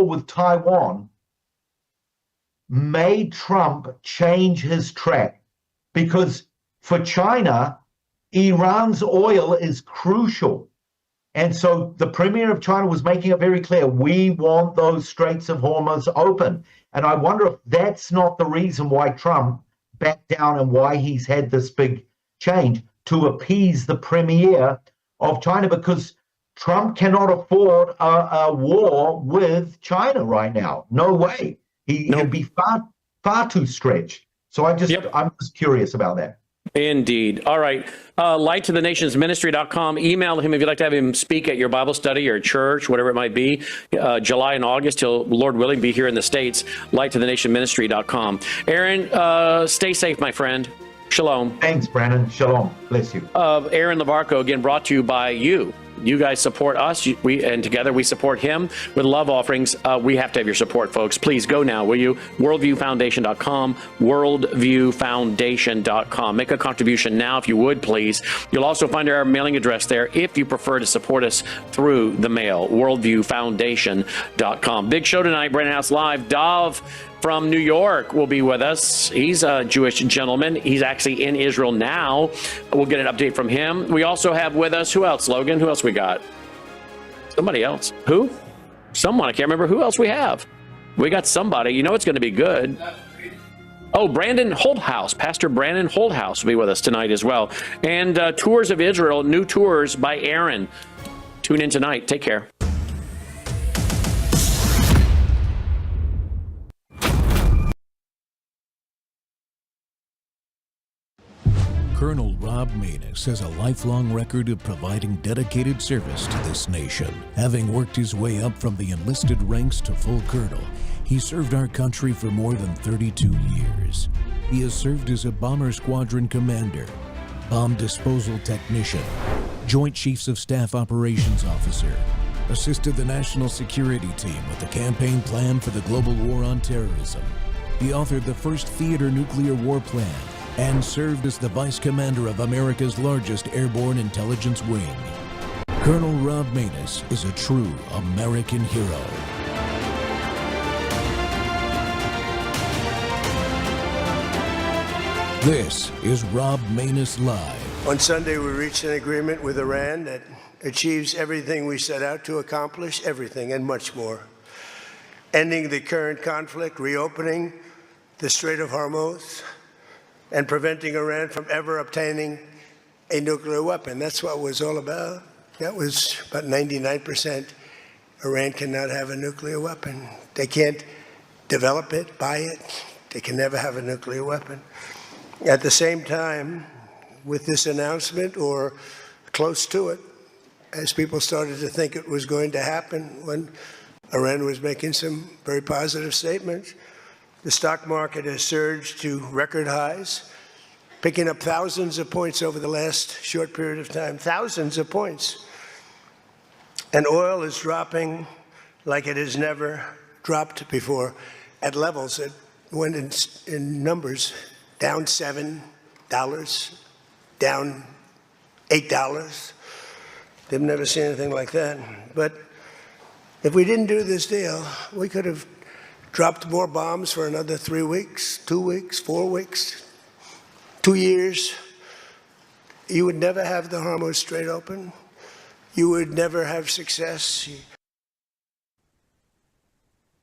war with Taiwan made Trump change his track, because for China, Iran's oil is crucial. And so the premier of China was making it very clear, we want those Straits of Hormuz open. And I wonder if that's not the reason why Trump backed down and why he's had this big change to appease the premier of China, because Trump cannot afford a war with China right now. No way. He'd be far too stretched. So I'm just curious about that. Indeed. All right. lighttothenationsministry.com. Email him if you'd like to have him speak at your Bible study or church, whatever it might be. July and August, he'll, Lord willing, be here in the States. lighttothenationsministry.com. Aaron, stay safe, my friend. Shalom. Thanks, Brandon. Shalom. Bless you. Aaron Lavarco, again, brought to you by you. You guys support us, and together we support him with love offerings. We have to have your support, folks. Please go now, will you? Worldviewfoundation.com, worldviewfoundation.com. Make a contribution now, if you would, please. You'll also find our mailing address there if you prefer to support us through the mail, worldviewfoundation.com. Big show tonight, Brandon House Live. Dov from New York will be with us. He's a Jewish gentleman. He's actually in Israel now. We'll get an update from him. We also have with us, who else, Logan? Who else we got? Somebody else. Who? Someone. I can't remember who else we have. We got somebody. You know it's going to be good. Oh, Brandon Holthouse. Pastor Brandon Holthouse will be with us tonight as well. And Tours of Israel, new tours by Aaron. Tune in tonight. Take care. Colonel Rob Maness has a lifelong record of providing dedicated service to this nation. Having worked his way up from the enlisted ranks to full colonel, he served our country for more than 32 years. He has served as a bomber squadron commander, bomb disposal technician, Joint Chiefs of Staff operations officer, assisted the national security team with the campaign plan for the global war on terrorism. He authored the first theater nuclear war plan, and served as the Vice Commander of America's largest airborne intelligence wing. Colonel Rob Maness is a true American hero. This is Rob Maness Live. On Sunday, we reached an agreement with Iran that achieves everything we set out to accomplish, everything and much more. Ending the current conflict, reopening the Strait of Hormuz, and preventing Iran from ever obtaining a nuclear weapon. That's what it was all about. That was about 99%. Iran cannot have a nuclear weapon. They can't develop it, buy it. They can never have a nuclear weapon. At the same time, with this announcement, or close to it, as people started to think it was going to happen when Iran was making some very positive statements, the stock market has surged to record highs, picking up thousands of points over the last short period of time, thousands of points. And oil is dropping like it has never dropped before, at levels that went in numbers down $7, down $8. They've never seen anything like that. But if we didn't do this deal, we could have dropped more bombs for another 3 weeks, 2 weeks, 4 weeks, 2 years. You would never have the Hormuz Strait open. You would never have success.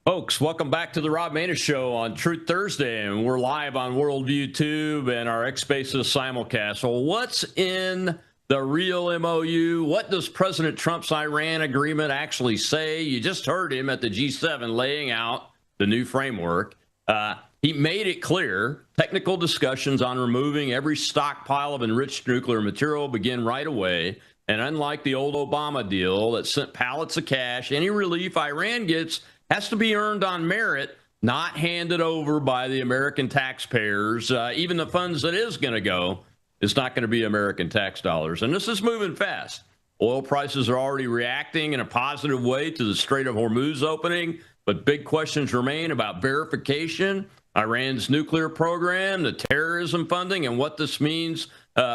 Folks, welcome back to the Rob Maness Show on Truth Thursday, and we're live on Worldview Tube and our X Spaces simulcast. So what's in the real MOU? What does President Trump's Iran agreement actually say? You just heard him at the G7 laying out the new framework. He made it clear technical discussions on removing every stockpile of enriched nuclear material begin right away. And unlike the old Obama deal that sent pallets of cash, any relief Iran gets has to be earned on merit, not handed over by the American taxpayers. Even the funds that is going to go, it's not going to be American tax dollars. And this is moving fast. Oil prices are already reacting in a positive way to the Strait of Hormuz opening, but big questions remain about verification, Iran's nuclear program, the terrorism funding, and what this means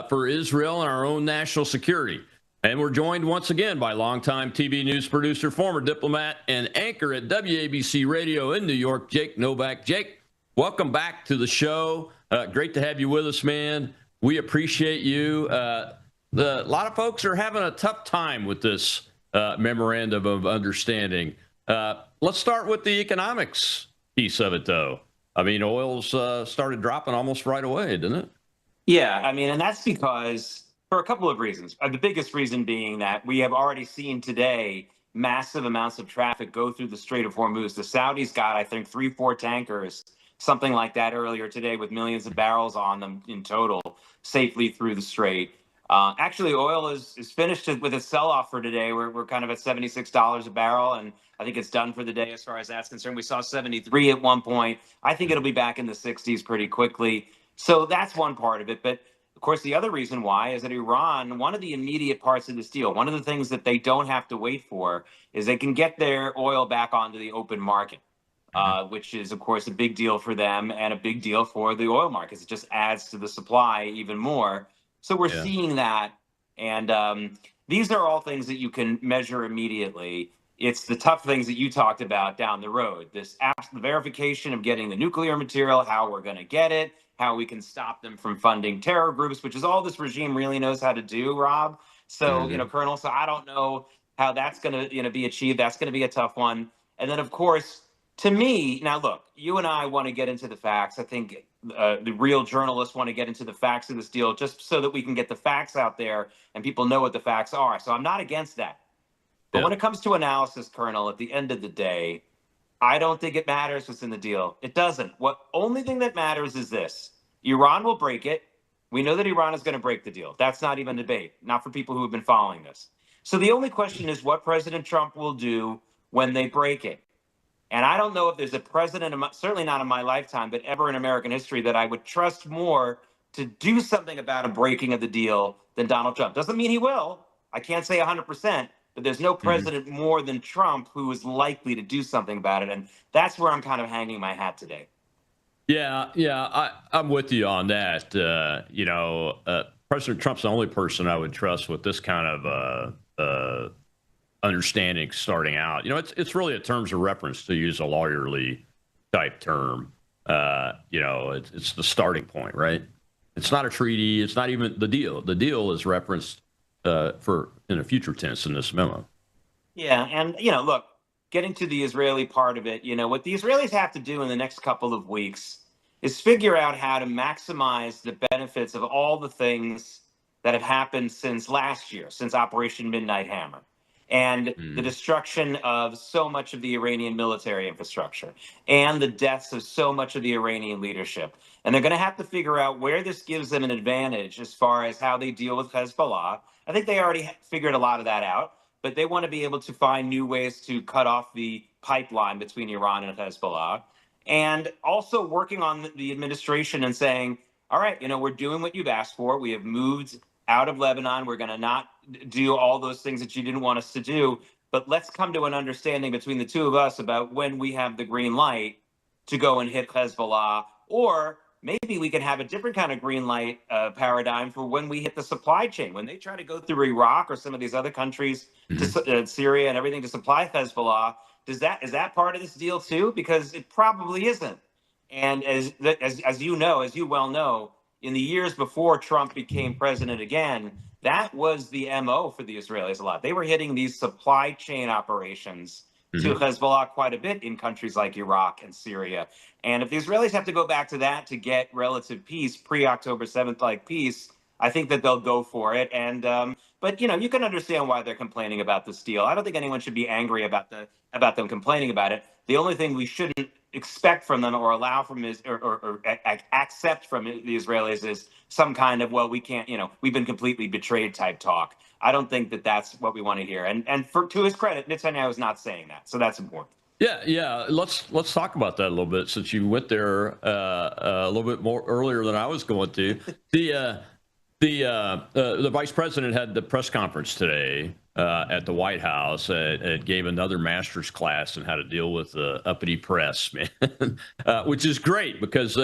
for Israel and our own national security. And we're joined once again by longtime TV news producer, former diplomat, and anchor at WABC Radio in New York, Jake Novak. Jake, welcome back to the show. Great to have you with us, man. We appreciate you. A lot of folks are having a tough time with this memorandum of understanding. Let's start with the economics piece of it, though. I mean, oil's started dropping almost right away, didn't it? Yeah, I mean, and that's because for a couple of reasons. The biggest reason being that we have already seen today massive amounts of traffic go through the Strait of Hormuz. The Saudis got, I think, 3-4 tankers, something like that earlier today, with millions of barrels on them in total, safely through the Strait. Actually, oil is finished with a sell-off for today. We're kind of at $76 a barrel, and I think it's done for the day as far as that's concerned. We saw 73 at one point. I think it'll be back in the 60s pretty quickly. So that's one part of it. But of course, the other reason why is that Iran, one of the immediate parts of this deal, one of the things that they don't have to wait for is they can get their oil back onto the open market, which is, of course, a big deal for them and a big deal for the oil markets. It just adds to the supply even more. So we're seeing that. And these are all things that you can measure immediately. It's the tough things that you talked about down the road. The verification of getting the nuclear material, how we're going to get it, how we can stop them from funding terror groups, which is all this regime really knows how to do, Rob. So, Colonel, so I don't know how that's going to, be achieved. That's going to be a tough one. And then, of course, to me, now look, you and I want to get into the facts. I think the real journalists want to get into the facts of this deal just so that we can get the facts out there and people know what the facts are. So I'm not against that. But when it comes to analysis, Colonel, at the end of the day, I don't think it matters what's in the deal. It doesn't. What only thing that matters is this. Iran will break it. We know that Iran is going to break the deal. That's not even a debate, not for people who have been following this. So the only question is what President Trump will do when they break it. And I don't know if there's a president, certainly not in my lifetime, but ever in American history, that I would trust more to do something about a breaking of the deal than Donald Trump. Doesn't mean he will. I can't say 100%. But there's no president more than Trump who is likely to do something about it. And that's where I'm kind of hanging my hat today. Yeah, I'm with you on that. President Trump's the only person I would trust with this kind of understanding starting out. It's really a terms of reference, to use a lawyerly type term. It's the starting point, right? It's not a treaty. It's not even the deal. The deal is referenced in a future tense in this memo. Yeah, and look, getting to the Israeli part of it, what the Israelis have to do in the next couple of weeks is figure out how to maximize the benefits of all the things that have happened since last year, since Operation Midnight Hammer, and the destruction of so much of the Iranian military infrastructure and the deaths of so much of the Iranian leadership. And they're going to have to figure out where this gives them an advantage as far as how they deal with Hezbollah. I think they already figured a lot of that out, but they want to be able to find new ways to cut off the pipeline between Iran and Hezbollah. And also working on the administration and saying, all right, we're doing what you've asked for. We have moved out of Lebanon. We're going to not do all those things that you didn't want us to do. But let's come to an understanding between the two of us about when we have the green light to go and hit Hezbollah. Or maybe we can have a different kind of green light paradigm for when we hit the supply chain. When they try to go through Iraq or some of these other countries, to Syria and everything to supply Hezbollah, is that part of this deal too? Because it probably isn't. And as you well know, in the years before Trump became president again, that was the MO for the Israelis a lot. They were hitting these supply chain operations to Hezbollah quite a bit in countries like Iraq and Syria. And if the Israelis have to go back to that to get relative peace, pre-October 7th like peace, I think that they'll go for it. And but you can understand why they're complaining about this deal. I don't think anyone should be angry about them complaining about it. The only thing we shouldn't expect from them or allow from is or accept from the Israelis is some kind of, well, we can't, we've been completely betrayed type talk. I don't think that that's what we want to hear. And to his credit, Netanyahu is not saying that, so that's important. Yeah. Let's talk about that a little bit, since you went there a little bit more earlier than I was going to. The vice president had the press conference today at the White House. It gave another master's class in how to deal with the uppity press, man, which is great because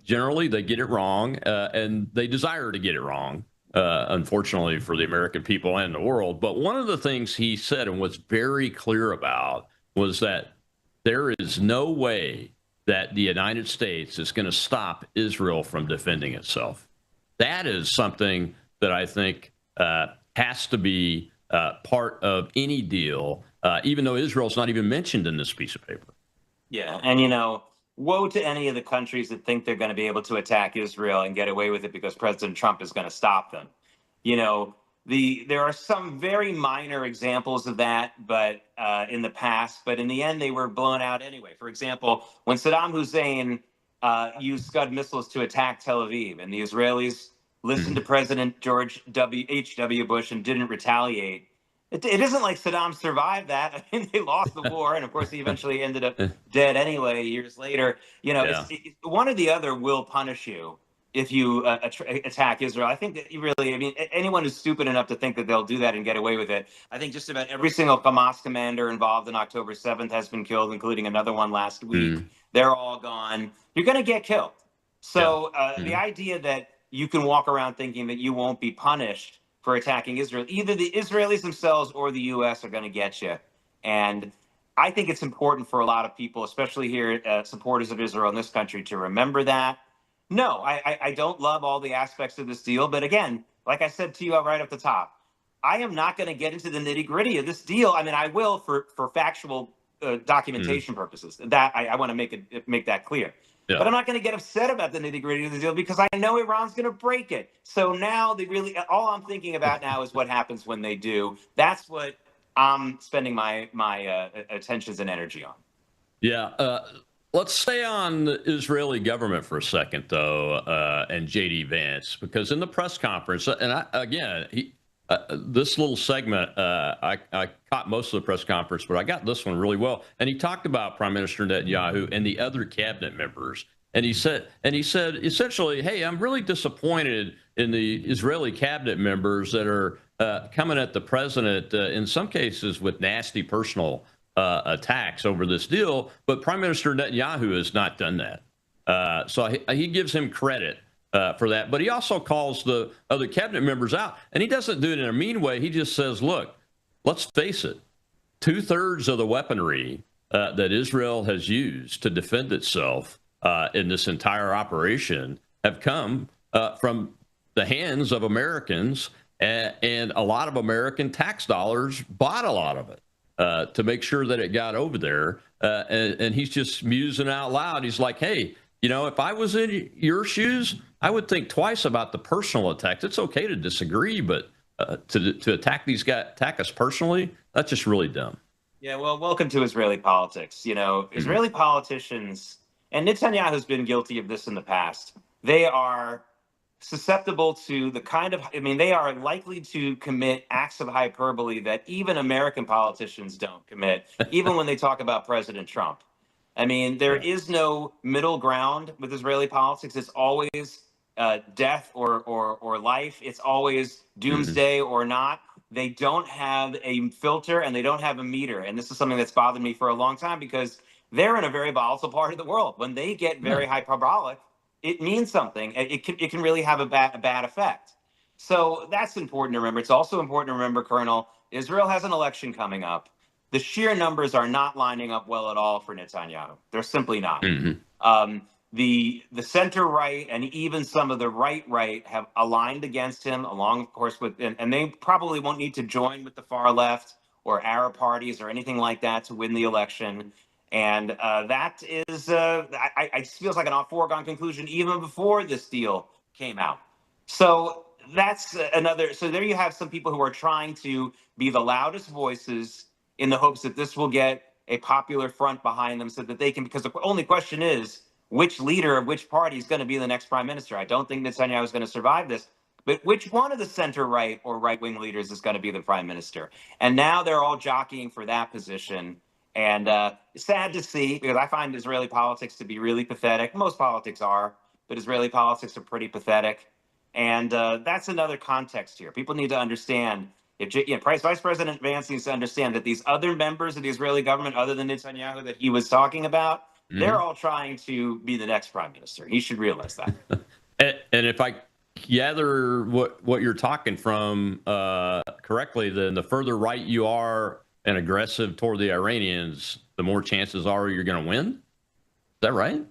generally they get it wrong and they desire to get it wrong. unfortunately for the American people and the world. But one of the things he said and was very clear about was that there is no way that the United States is going to stop Israel from defending itself. That is something that I think has to be part of any deal, even though Israel's not even mentioned in this piece of paper. Yeah, and woe to any of the countries that think they're going to be able to attack Israel and get away with it because President Trump is going to stop them. There are some very minor examples of that, but in the past, but in the end, they were blown out anyway. For example, when Saddam Hussein used Scud missiles to attack Tel Aviv, and the Israelis listened to President George H.W. Bush and didn't retaliate. It isn't like Saddam survived that. I mean, they lost the war, and of course, he eventually ended up dead anyway years later. One or the other will punish you if you attack Israel. I think that anyone who's stupid enough to think that they'll do that and get away with it, I think just about every single Hamas commander involved in October 7th has been killed, including another one last week. They're all gone. You're going to get killed. So the idea that you can walk around thinking that you won't be punished for attacking Israel, either the Israelis themselves or the U.S. are going to get you. And I think it's important for a lot of people, especially here, supporters of Israel in this country, to remember that. No, I don't love all the aspects of this deal. But again, like I said to you right up the top, I am not going to get into the nitty gritty of this deal. I mean, I will for factual documentation purposes. That I want to make that clear. Yeah. But I'm not going to get upset about the nitty gritty of the deal because I know Iran's going to break it. So now all I'm thinking about now is what happens when they do. That's what I'm spending my attentions and energy on. Yeah. Let's stay on the Israeli government for a second, though, and J.D. Vance, because in the press conference, and this little segment, I caught most of the press conference, but I got this one really well. And he talked about Prime Minister Netanyahu and the other cabinet members. And he said essentially, hey, I'm really disappointed in the Israeli cabinet members that are coming at the president, in some cases with nasty personal attacks over this deal. But Prime Minister Netanyahu has not done that. So he gives him credit for that. But he also calls the other cabinet members out. And he doesn't do it in a mean way. He just says, look, let's face it. 2/3 of the weaponry that Israel has used to defend itself in this entire operation have come from the hands of Americans. And a lot of American tax dollars bought a lot of it to make sure that it got over there. And he's just musing out loud. He's like, hey, if I was in your shoes, I would think twice about the personal attacks. It's okay to disagree, but to attack these guys, attack us personally, that's just really dumb. Yeah, well, welcome to Israeli politics. Israeli politicians, and Netanyahu's been guilty of this in the past. They are susceptible to they are likely to commit acts of hyperbole that even American politicians don't commit, even when they talk about President Trump. I mean, there is no middle ground with Israeli politics. It's always death or life. It's always doomsday or not. They don't have a filter and they don't have a meter. And this is something that's bothered me for a long time because they're in a very volatile part of the world. When they get very hyperbolic, it means something. It can really have a bad effect. So that's important to remember. It's also important to remember, Colonel, Israel has an election coming up. The sheer numbers are not lining up well at all for Netanyahu. They're simply not. The center right and even some of the right have aligned against him, along, of course, and they probably won't need to join with the far left or Arab parties or anything like that to win the election. And that is, it feels like an foregone conclusion even before this deal came out. So that's another. So there you have some people who are trying to be the loudest voices in the hopes that this will get a popular front behind them so that they can, because the only question is which leader of which party is going to be the next prime minister. I don't think Netanyahu is going to survive this, but which one of the center right or right wing leaders is going to be the prime minister? And now they're all jockeying for that position. And it's sad to see because I find Israeli politics to be really pathetic. Most politics are, but Israeli politics are pretty pathetic. And that's another context here. People need to understand. Vice President Vance needs to understand that these other members of the Israeli government, other than Netanyahu that he was talking about, they're all trying to be the next prime minister. He should realize that. And if I gather what you're talking from correctly, then the further right you are and aggressive toward the Iranians, the more chances are you're going to win. Is that right?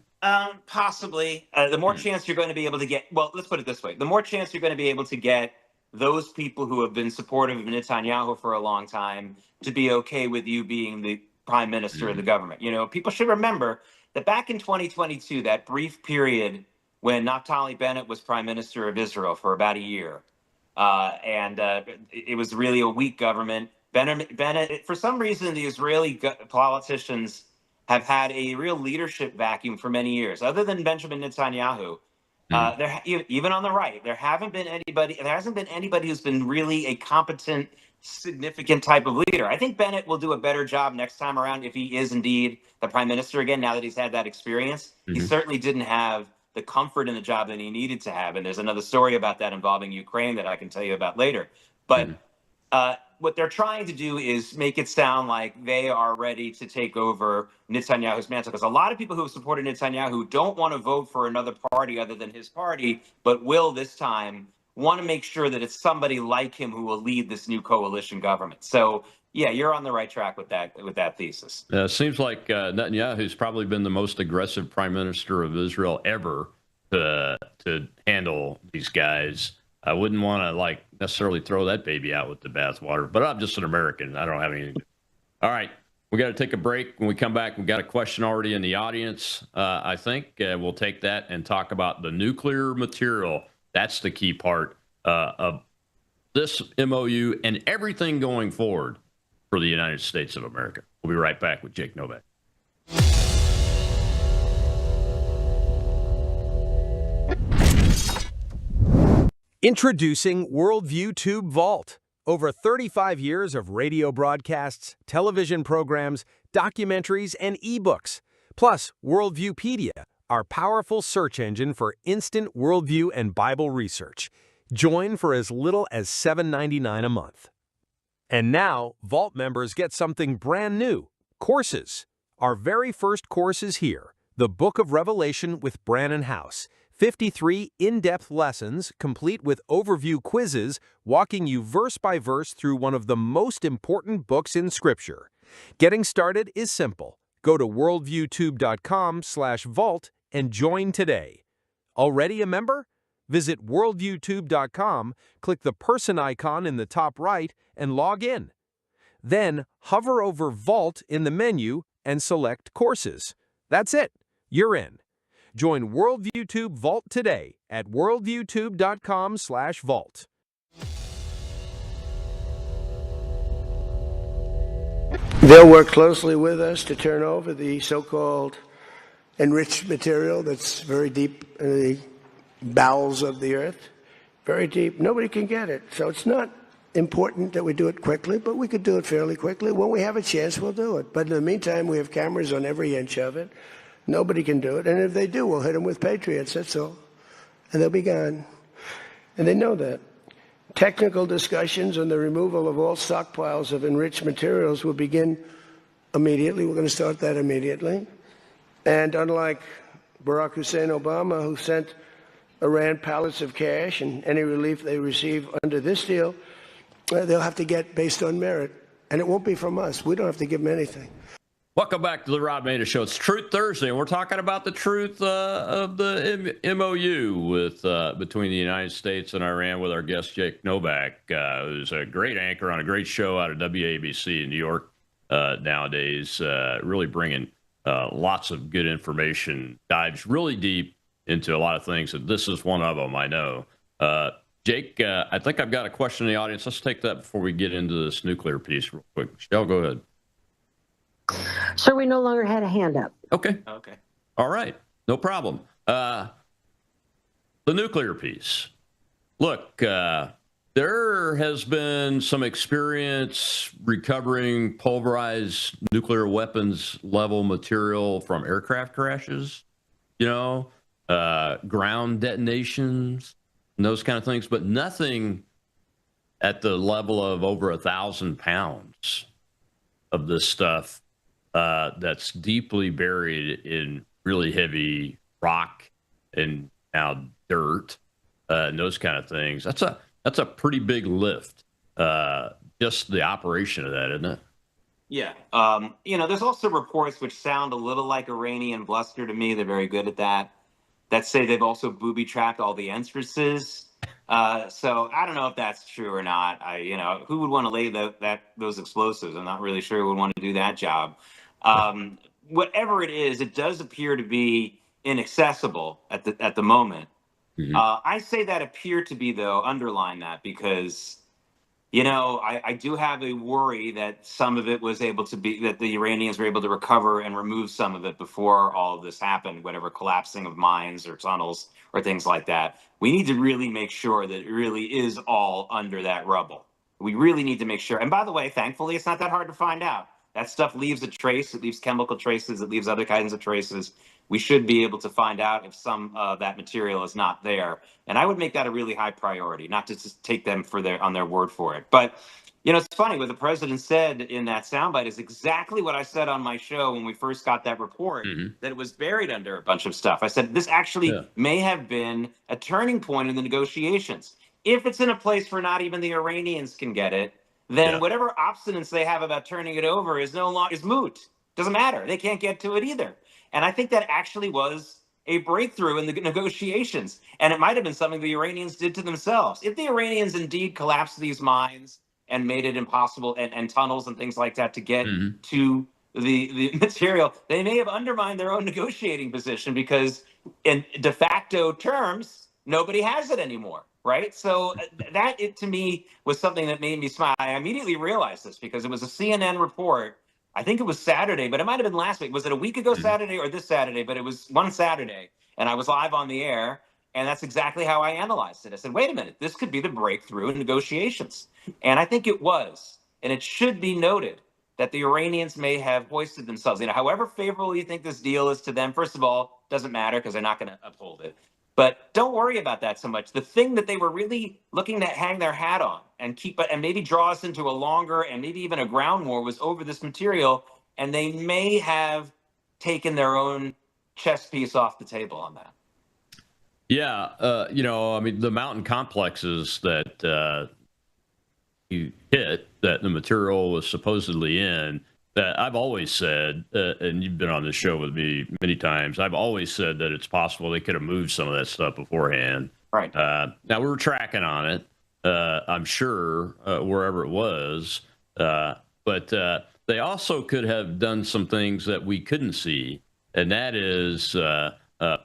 Possibly. The more chance you're going to be able to get, well, let's put it this way. The more chance you're going to be able to get those people who have been supportive of Netanyahu for a long time to be okay with you being the prime minister of the government. You know, people should remember that back in 2022, that brief period when Naftali Bennett was prime minister of Israel for about a year, and it was really a weak government. Bennett, for some reason, the Israeli politicians have had a real leadership vacuum for many years. Other than Benjamin Netanyahu, even on the right, there hasn't been anybody who's been really a competent, significant type of leader. I think Bennett will do a better job next time around if he is indeed the prime minister again, now that he's had that experience. He certainly didn't have the comfort in the job that he needed to have. And there's another story about that involving Ukraine that I can tell you about later. But what they're trying to do is make it sound like they are ready to take over Netanyahu's mantle. Because a lot of people who have supported Netanyahu don't want to vote for another party other than his party, but will this time want to make sure that it's somebody like him who will lead this new coalition government. So, yeah, you're on the right track with that thesis. Seems like Netanyahu's probably been the most aggressive prime minister of Israel ever to handle these guys. I wouldn't want to necessarily throw that baby out with the bathwater, but I'm just an American. I don't have anything. All right. We got to take a break. When we come back, we've got a question already in the audience. I think we'll take that and talk about the nuclear material. That's the key part of this MOU and everything going forward for the United States of America. We'll be right back with Jake Novak. Introducing Worldview Tube Vault. Over 35 years of radio broadcasts, television programs, documentaries, and ebooks. Plus, Worldviewpedia, our powerful search engine for instant worldview and Bible research. Join for as little as $7.99 a month. And now, Vault members get something brand new, courses. Our very first course is here, the Book of Revelation with Brannon House. 53 in-depth lessons, complete with overview quizzes, walking you verse by verse through one of the most important books in Scripture. Getting started is simple. Go to worldviewtube.com/vault and join today. Already a member? Visit worldviewtube.com, click the person icon in the top right, and log in. Then hover over Vault in the menu and select Courses. That's it. You're in. Join WorldviewTube Vault today at worldviewtube.com/vault. They'll work closely with us to turn over the so-called enriched material that's very deep in the bowels of the earth, very deep. Nobody can get it. So it's not important that we do it quickly, but we could do it fairly quickly. When we have a chance, we'll do it. But in the meantime, we have cameras on every inch of it. Nobody can do it. And if they do, we'll hit them with Patriots, that's all. And they'll be gone. And they know that. Technical discussions on the removal of all stockpiles of enriched materials will begin immediately. We're going to start that immediately. And unlike Barack Hussein Obama, who sent Iran pallets of cash and any relief they receive under this deal, they'll have to get based on merit. And it won't be from us. We don't have to give them anything. Welcome back to the Rob Maness Show. It's Truth Thursday, and we're talking about the truth of the MOU with between the United States and Iran with our guest, Jake Novak, who's a great anchor on a great show out of WABC in New York nowadays, really bringing lots of good information, dives really deep into a lot of things, and this is one of them, I know. Jake, I think I've got a question in the audience. Let's take that before we get into this nuclear piece real quick. Michelle, go ahead. Sir, we no longer had a hand up. Okay. Okay. All right. No problem. The nuclear piece. Look, there has been some experience recovering pulverized nuclear weapons level material from aircraft crashes, ground detonations, and those kind of things, but nothing at the level of over 1,000 pounds of this stuff. That's deeply buried in really heavy rock and now dirt. and those kind of things. That's a pretty big lift. Just the operation of that, isn't it? Yeah. There's also reports which sound a little like Iranian bluster to me. They're very good at that say they've also booby trapped all the entrances. So I don't know if that's true or not. Who would want to lay those explosives? I'm not really sure who would want to do that job. Whatever it is, it does appear to be inaccessible at the moment. Mm-hmm. I say that appear to be, though, underline that, because I do have a worry that some of it was able to be, that the Iranians were able to recover and remove some of it before all of this happened, whatever collapsing of mines or tunnels or things like that. We need to really make sure that it really is all under that rubble. We really need to make sure. And by the way, thankfully, it's not that hard to find out. That stuff leaves a trace. It leaves chemical traces. It leaves other kinds of traces. We should be able to find out if some of that material is not there. And I would make that a really high priority, not to just take them on their word for it. But it's funny what the president said in that soundbite is exactly what I said on my show when we first got that report, that it was buried under a bunch of stuff. I said this actually may have been a turning point in the negotiations. If it's in a place where not even the Iranians can get it, then whatever obstinance they have about turning it over is moot. Doesn't matter. They can't get to it either. And I think that actually was a breakthrough in the negotiations. And it might have been something the Iranians did to themselves. If the Iranians indeed collapsed these mines and made it impossible, and tunnels and things like that to get to the material, they may have undermined their own negotiating position, because in de facto terms, nobody has it anymore. Right. So to me, was something that made me smile. I immediately realized this because it was a CNN report. I think it was Saturday, but it might have been last week. Was it a week ago Saturday or this Saturday? But it was one Saturday, and I was live on the air, and that's exactly how I analyzed it. I said, wait a minute, this could be the breakthrough in negotiations. And I think it was. And it should be noted that the Iranians may have hoisted themselves. However favorable you think this deal is to them, first of all, doesn't matter because they're not going to uphold it. But don't worry about that so much. The thing that they were really looking to hang their hat on and maybe draw us into a longer and maybe even a ground war was over this material. And they may have taken their own chess piece off the table on that. Yeah. The mountain complexes that you hit, that the material was supposedly in, that I've always said, and you've been on this show with me many times, I've always said that it's possible they could have moved some of that stuff beforehand. Right. Now, we were tracking on it, I'm sure, wherever it was. But they also could have done some things that we couldn't see, and that is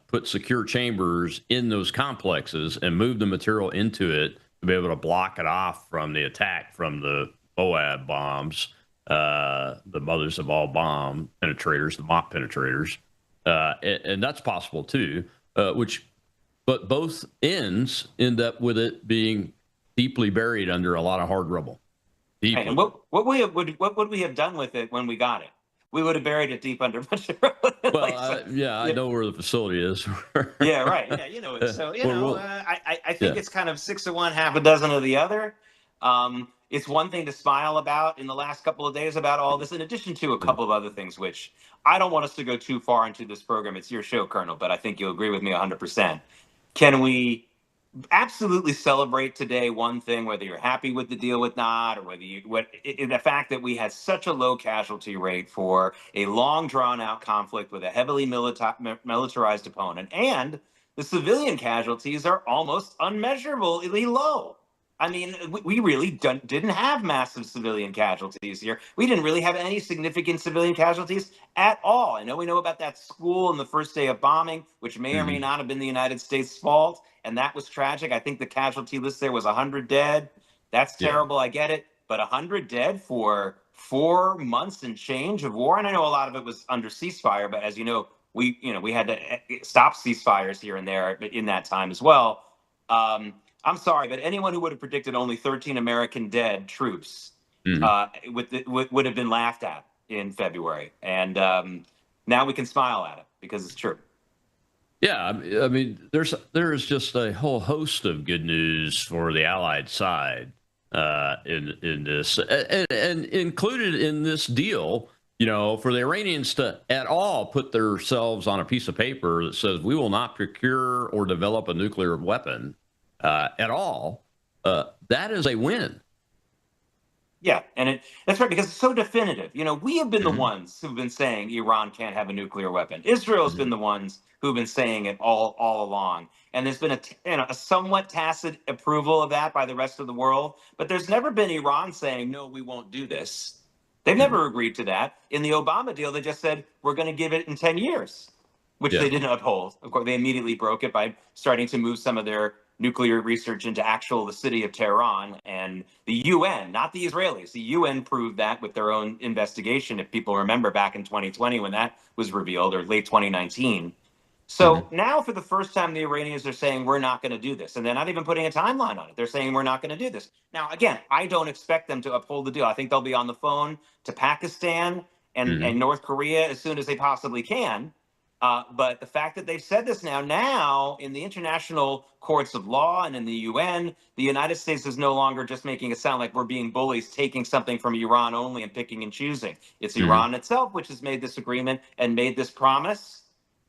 put secure chambers in those complexes and move the material into it to be able to block it off from the attack from the BOAB bombs. The mothers of all bomb penetrators, the MOP penetrators, and that's possible too. But both ends end up with it being deeply buried under a lot of hard rubble. Deeply. And what would we have done with it when we got it? We would have buried it deep under a bunch of rubble. Well, I know where the facility is. Yeah, right. Yeah, so I think it's kind of 6 of one, half a dozen of the other. It's one thing to smile about in the last couple of days about all this, in addition to a couple of other things, which I don't want us to go too far into this program. It's your show, Colonel, but I think you'll agree with me 100%. Can we absolutely celebrate today one thing, whether you're happy with the deal or not, or whether the fact that we had such a low casualty rate for a long drawn out conflict with a heavily militarized opponent, and the civilian casualties are almost unmeasurably low. I mean, we really didn't have massive civilian casualties here. We didn't really have any significant civilian casualties at all. I know we know about that school in the first day of bombing, which may or may not have been the United States' fault, and that was tragic. I think the casualty list there was 100 dead. That's terrible. I get it. But 100 dead for 4 months and change of war, and I know a lot of it was under ceasefire, but as you know, we had to stop ceasefires here and there in that time as well. I'm sorry, but anyone who would have predicted only 13 American dead troops would have been laughed at in February. And now we can smile at it because it's true. Yeah, I mean, there is just a whole host of good news for the Allied side in this, and included in this deal. For the Iranians to at all put themselves on a piece of paper that says we will not procure or develop a nuclear weapon. at all, that is a win. Yeah, and that's right, because it's so definitive. We have been the ones who've been saying Iran can't have a nuclear weapon. Israel's been the ones who've been saying it all along. And there's been a somewhat tacit approval of that by the rest of the world. But there's never been Iran saying, no, we won't do this. They've never agreed to that. In the Obama deal, they just said, we're going to give it in 10 years, which they didn't uphold. Of course, they immediately broke it by starting to move some of their nuclear research into the city of Tehran. And the UN, not the Israelis, the UN proved that with their own investigation, if people remember back in 2020 when that was revealed, or late 2019. So now for the first time, the Iranians are saying, we're not going to do this. And they're not even putting a timeline on it. They're saying, we're not going to do this. Now, again, I don't expect them to uphold the deal. I think they'll be on the phone to Pakistan and North Korea as soon as they possibly can. But the fact that they've said this now in the international courts of law and in the UN, the United States is no longer just making it sound like we're being bullies, taking something from Iran only and picking and choosing. It's Iran itself which has made this agreement and made this promise.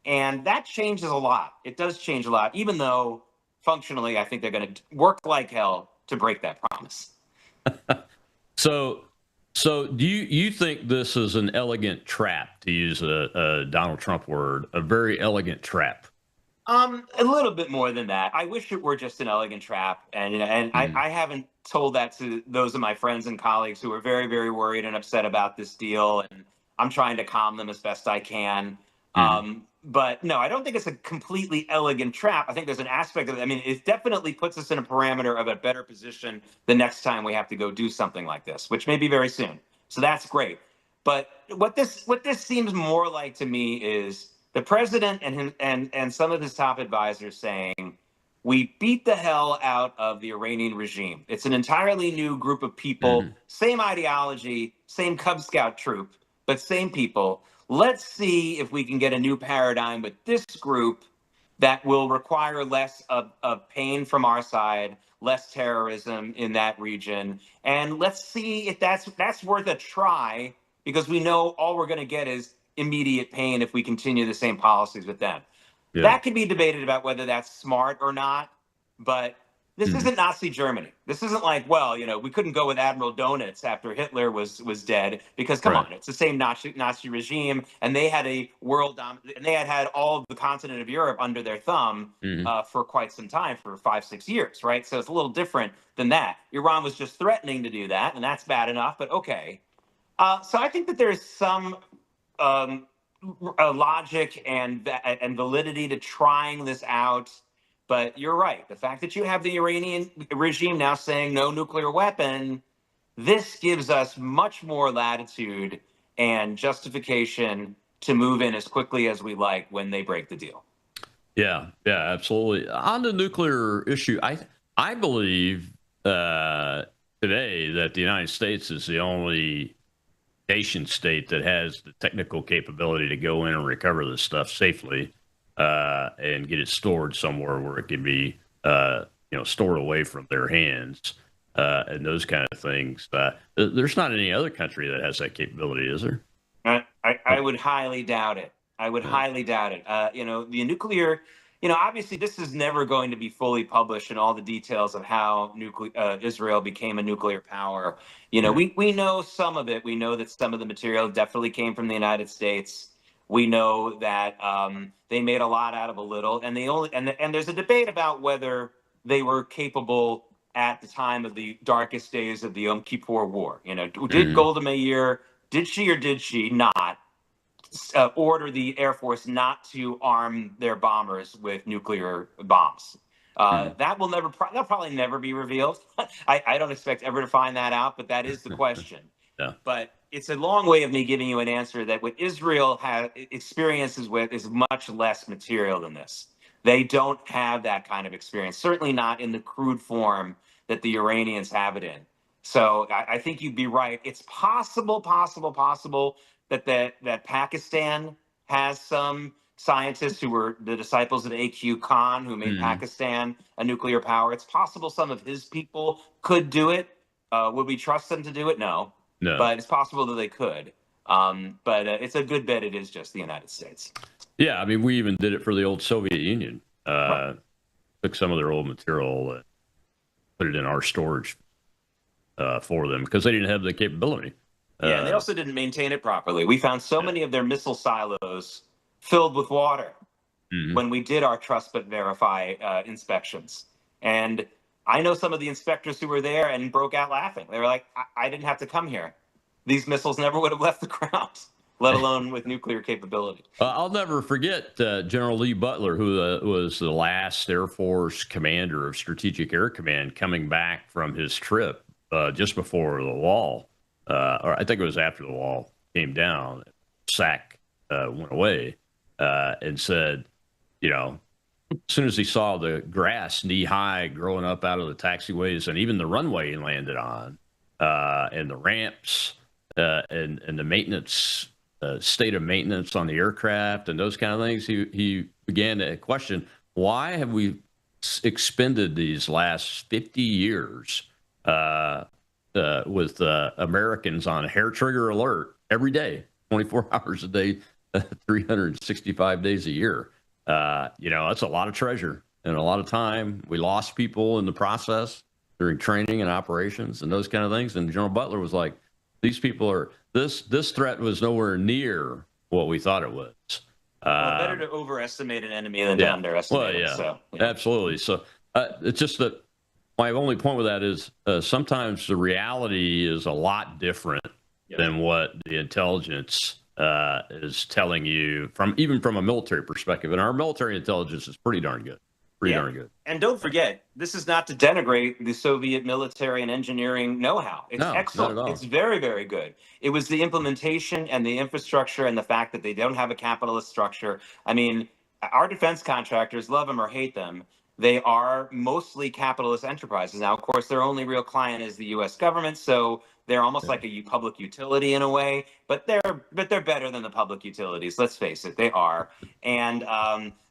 And that changes a lot. It does change a lot, even though functionally, I think they're going to work like hell to break that promise. So do you think this is an elegant trap, to use a Donald Trump word, a very elegant trap? A little bit more than that. I wish it were just an elegant trap. And I haven't told that to those of my friends and colleagues who are very, very worried and upset about this deal. And I'm trying to calm them as best I can. But no, I don't think it's a completely elegant trap. I think there's an aspect of it. I mean, it definitely puts us in a parameter of a better position the next time we have to go do something like this, which may be very soon. So that's great. But what this seems more like to me is the president and some of his top advisors saying, we beat the hell out of the Iranian regime. It's an entirely new group of people, same ideology, same Cub Scout troop, but same people. Let's see if we can get a new paradigm with this group that will require less of pain from our side, less terrorism in that region. And let's see if that's worth a try, because we know all we're going to get is immediate pain if we continue the same policies with them. Yeah. That can be debated about whether that's smart or not, but this isn't Nazi Germany. This isn't like, well, we couldn't go with Admiral Donitz after Hitler was dead, because come on, it's the same Nazi regime, and they had and they had all of the continent of Europe under their thumb for quite some time, for 5-6 years, right? So it's a little different than that. Iran was just threatening to do that, and that's bad enough, but okay. So I think that there's some logic and validity to trying this out. But you're right. The fact that you have the Iranian regime now saying no nuclear weapon, this gives us much more latitude and justification to move in as quickly as we like when they break the deal. Yeah, absolutely. On the nuclear issue, I believe today that the United States is the only nation state that has the technical capability to go in and recover this stuff safely. And get it stored somewhere where it can be, stored away from their hands, and those kind of things. There's not any other country that has that capability, is there? I would highly doubt it. Highly doubt it. The nuclear, obviously this is never going to be fully published in all the details of how Israel became a nuclear power. We know some of it. We know that some of the material definitely came from the United States. We know that they made a lot out of a little, and there's a debate about whether they were capable at the time of the darkest days of the Yom Kippur War. Did Golda Meir, did she or did she not order the Air Force not to arm their bombers with nuclear bombs? That'll probably never be revealed. I don't expect ever to find that out, but that is the question. Yeah. But it's a long way of me giving you an answer that what Israel experiences with is much less material than this. They don't have that kind of experience, certainly not in the crude form that the Iranians have it in. So I think you'd be right. It's possible that Pakistan has some scientists who were the disciples of A.Q. Khan, who made Pakistan a nuclear power. It's possible some of his people could do it. Would we trust them to do it? No. But it's possible that they could. But it's a good bet it is just the United States. Yeah, I mean, we even did it for the old Soviet Union. Right. took some of their old material and put it in our storage for them because they didn't have the capability. Yeah, and they also didn't maintain it properly. We found so many of their missile silos filled with water when we did our trust but verify inspections. And I know some of the inspectors who were there and broke out laughing. They were like, I didn't have to come here. These missiles never would have left the ground, let alone with nuclear capability. I'll never forget General Lee Butler, who was the last Air Force commander of Strategic Air Command, coming back from his trip just before the wall, or I think it was after the wall came down, SAC went away, and said, you know, as soon as he saw the grass knee high growing up out of the taxiways and even the runway he landed on, and the ramps and the maintenance, state of maintenance on the aircraft and those kind of things, he began to question, why have we expended these last 50 years with Americans on hair trigger alert every day, 24 hours a day, 365 days a year? You know, that's a lot of treasure and a lot of time. We lost people in the process during training and operations and those kind of things. And General Butler was like, these people are, this threat was nowhere near what we thought it was. Well, better to overestimate an enemy than to underestimate it. So, absolutely. So it's just that my only point with that is sometimes the reality is a lot different than what the intelligence is telling you even from a military perspective. And our military intelligence is pretty darn good. Darn good. And don't forget, this is not to denigrate the Soviet military and engineering know-how. It's excellent. Not at all. It's very, very good. It was the implementation and the infrastructure and the fact that they don't have a capitalist structure. I mean, our defense contractors, love them or hate them, they are mostly capitalist enterprises. Now, of course, their only real client is the U.S. government, so they're almost like a public utility in a way, but they're better than the public utilities. Let's face it, they are, and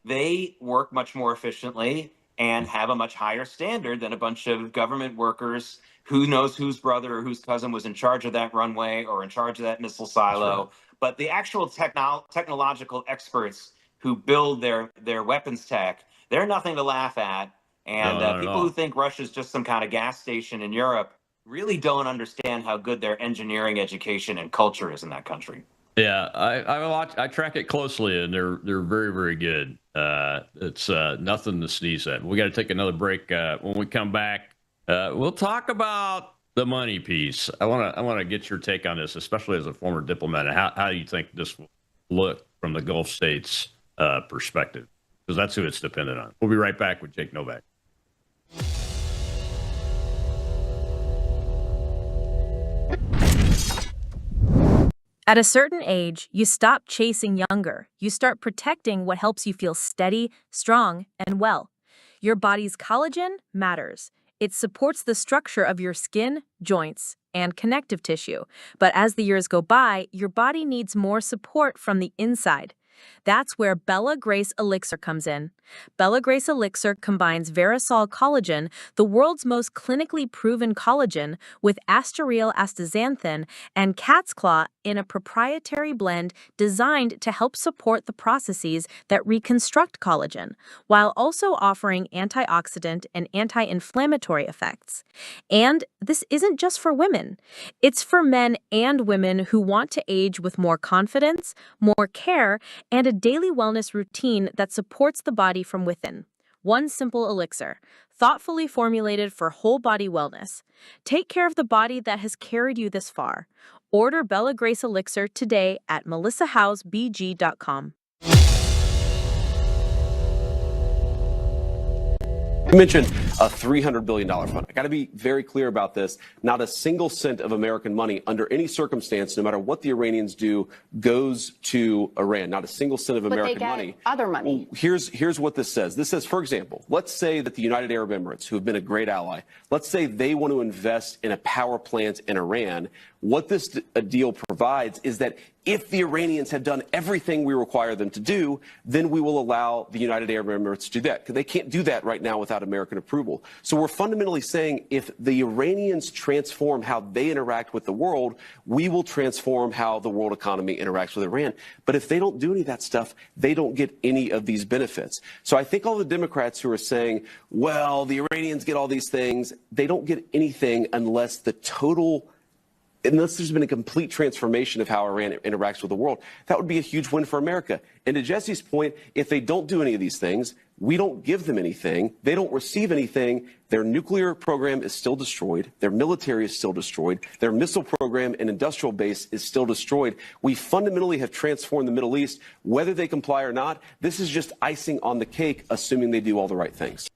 they work much more efficiently and have a much higher standard than a bunch of government workers who knows whose brother or whose cousin was in charge of that runway or in charge of that missile silo. Right. But the actual technological experts who build their weapons tech, they're nothing to laugh at. And people who think Russia's just some kind of gas station in Europe really don't understand how good their engineering education and culture is in that country. Yeah, I track it closely, and they're very, very good. It's nothing to sneeze at. We got to take another break. When we come back, we'll talk about the money piece. I want to get your take on this, especially as a former diplomat. How do you think this will look from the Gulf states' perspective? Because that's who it's dependent on. We'll be right back with Jake Novak. At a certain age, you stop chasing younger. You start protecting what helps you feel steady, strong, and well. Your body's collagen matters. It supports the structure of your skin, joints, and connective tissue. But as the years go by, your body needs more support from the inside. That's where Bella Grace Elixir comes in. Bella Grace Elixir combines Verisol collagen, the world's most clinically proven collagen, with Astereal astaxanthin and cat's claw in a proprietary blend designed to help support the processes that reconstruct collagen, while also offering antioxidant and anti-inflammatory effects. And this isn't just for women. It's for men and women who want to age with more confidence, more care, and a daily wellness routine that supports the body from within. One simple elixir, thoughtfully formulated for whole body wellness. Take care of the body that has carried you this far. Order Bella Grace Elixir today at melissahousebg.com. You mentioned a $300 billion fund. I got to be very clear about this. Not a single cent of American money under any circumstance, no matter what the Iranians do, goes to Iran. Not a single cent of American money. Other money. Well, here's what this says. This says, for example, let's say that the United Arab Emirates, who have been a great ally, let's say they want to invest in a power plant in Iran. What this deal provides is that if the Iranians have done everything we require them to do, then we will allow the United Arab Emirates to do that. Because they can't do that right now without American approval. So we're fundamentally saying if the Iranians transform how they interact with the world, we will transform how the world economy interacts with Iran. But if they don't do any of that stuff, they don't get any of these benefits. So I think all the Democrats who are saying, well, the Iranians get all these things, they don't get anything unless there's been a complete transformation of how Iran interacts with the world. That would be a huge win for America. And to Jesse's point, if they don't do any of these things, we don't give them anything, they don't receive anything, their nuclear program is still destroyed, their military is still destroyed, their missile program and industrial base is still destroyed. We fundamentally have transformed the Middle East. Whether they comply or not, this is just icing on the cake, assuming they do all the right things.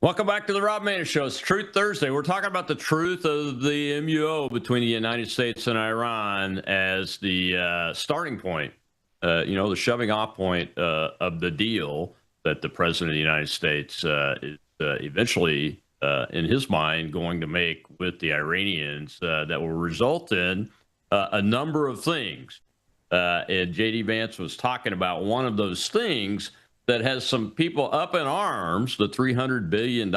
Welcome back to the Rob Maness Show. It's Truth Thursday. We're talking about the truth of the MUO between the United States and Iran as the starting point, the shoving off point of the deal that the President of the United States is eventually, in his mind, going to make with the Iranians that will result in a number of things. And J.D. Vance was talking about one of those things that has some people up in arms. The $300 billion